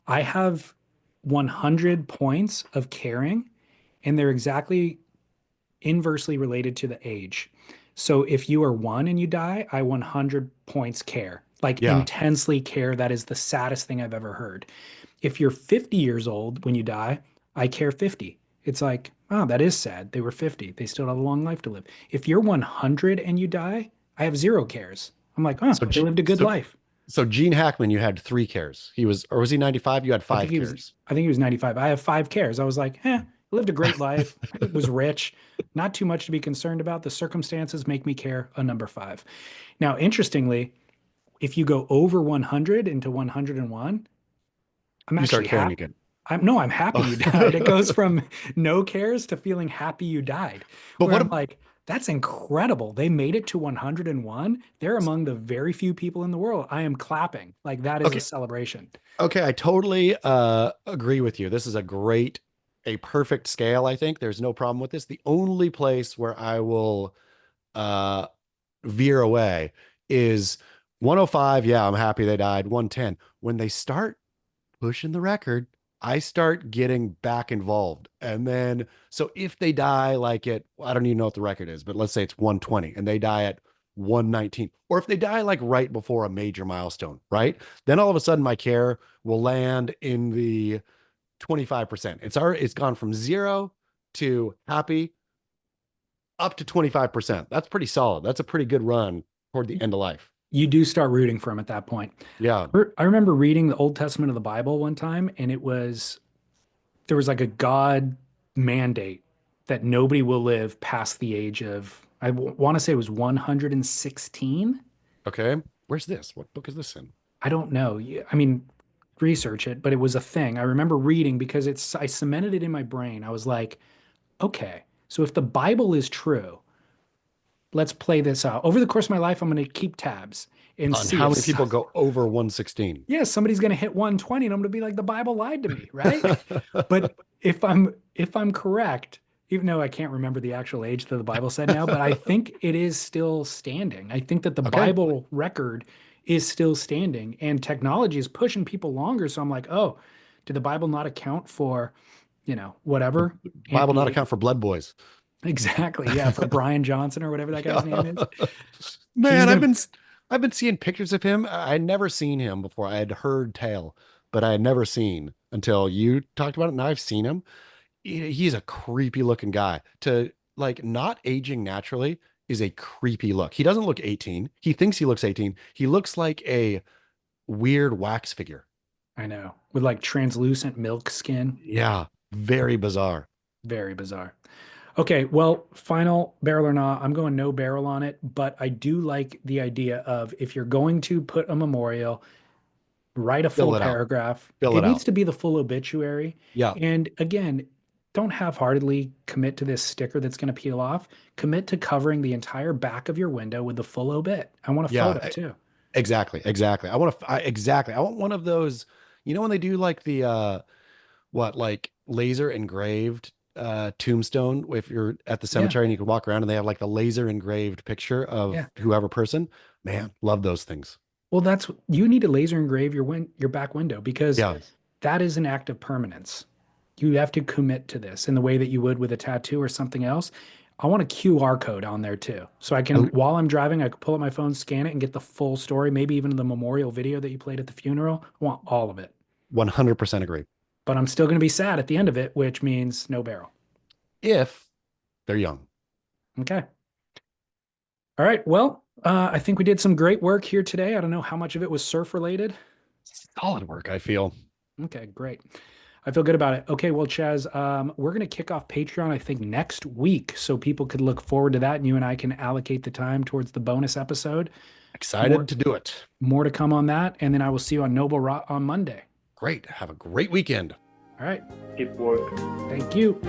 A: I have 100 points of caring, and they're exactly inversely related to the age. So if you are one and you die, I 100 points care, like
B: Yeah.
A: intensely care. That is the saddest thing I've ever heard. If you're 50 years old when you die, I care 50. It's like, oh, that is sad. They were 50. They still have a long life to live. If you're 100 and you die, I have zero cares. I'm like, oh,
B: So,
A: they lived a good life.
B: so Gene Hackman, you had 3 cares. Or was he 95? You had
A: I think
B: five
A: he was
B: cares.
A: I think he was 95. I have five cares. I was like, lived a great life, was rich, not too much to be concerned about. The circumstances make me care a number five. Now, interestingly, if you go over 100 into 101, I'm
B: You start
A: actually
B: caring
A: happy.
B: again.
A: I'm happy
B: Oh.
A: you died. It goes from no cares to feeling happy you died,
B: But
A: where
B: what
A: I'm like, that's incredible. They made it to 101. They're among the very few people in the world. I am clapping. Like that is a
B: okay.
A: celebration.
B: Okay, I totally agree with you. This is a perfect scale, I think. There's no problem with this. The only place where I will uh veer away is 105. Yeah, I'm happy they died. 110. When they start pushing the record, I start getting back involved. And then, so if they die like I don't even know what the record is, but let's say it's 120 and they die at 119, or if they die like right before a major milestone, right? Then all of a sudden my care will land in the 25%. It's gone from 0 to happy up to 25%. That's pretty solid. That's a pretty good run toward the end of life.
A: You do start rooting for him at that point.
B: Yeah.
A: I remember reading the Old Testament of the Bible one time, and there was like a God mandate that nobody will live past the age of, I want to say it was 116.
B: Okay. Where's this? What book is this in?
A: I don't know. I mean, research it, but it was a thing. I remember reading because I cemented it in my brain. I was like, okay, so if the Bible is true, let's play this out. Over the course of my life, I'm going to keep tabs and
B: On
A: see
B: how
A: if
B: many people go over 116?
A: yeah, somebody's going to hit 120 and I'm going to be like the Bible lied to me, right? But if I'm correct, even though I can't remember the actual age that the Bible said now, but I think it is still standing. I think that the
B: Okay.
A: Bible record is still standing and technology is pushing people longer. So I'm like, oh, did the Bible not account for,
B: The
A: whatever?
B: Bible not
A: Anti
B: account for blood boys.
A: exactly. Yeah, for Brian Johnson or whatever that guy's name is.
B: Man,
A: Kingdom.
B: I've been seeing pictures of him. I had never seen him before. I had heard tale, but I had never seen until you talked about it. Now I've seen him. He's a creepy looking guy. To like not aging naturally is a creepy look. He doesn't look 18. He thinks he looks 18. He looks like a weird wax figure.
A: I know. With like translucent milk skin.
B: Yeah, very bizarre.
A: Very bizarre. Okay, well, final barrel or not, I'm going no barrel on it, but I do like the idea of if you're going to put a memorial, write a full
B: Fill it out.
A: paragraph.
B: Fill
A: It
B: it
A: needs
B: out.
A: to be the full obituary.
B: Yeah.
A: And again, don't half-heartedly commit to this sticker that's going to peel off. Commit to covering the entire back of your window with the full obit. I want a
B: Yeah.
A: photo too.
B: Exactly. Exactly. Exactly. I want one of those, when they do like the like laser engraved tombstone, if you're at the
A: Yeah,
B: cemetery and you can walk around and they have like the laser engraved picture of
A: yeah.
B: whoever person. Man, love those things.
A: Well, you need to laser engrave your back window because
B: Yeah.
A: that is an act of permanence. You have to commit to this in the way that you would with a tattoo or something else. I want a QR code on there too. So I can,
B: I
A: while I'm driving, I can pull up my phone, scan it, and get the full story, maybe even the memorial video that you played at the funeral. I want all of it.
B: 100% agree.
A: But I'm still going to be sad at the end of it, which means no barrel.
B: If they're young.
A: Okay. All right. Well, I think we did some great work here today. I don't know how much of it was surf related.
B: Solid work, I feel.
A: Okay, great. I feel good about it. Okay, well, Chaz, we're going to kick off Patreon, I think, next week. So people could look forward to that. And you and I can allocate the time towards the bonus episode.
B: Excited to do it.
A: More to come on that. And then I will see you on Noble Rot on Monday.
B: Great. Have a great weekend.
A: All right.
C: Keep working.
A: Thank you.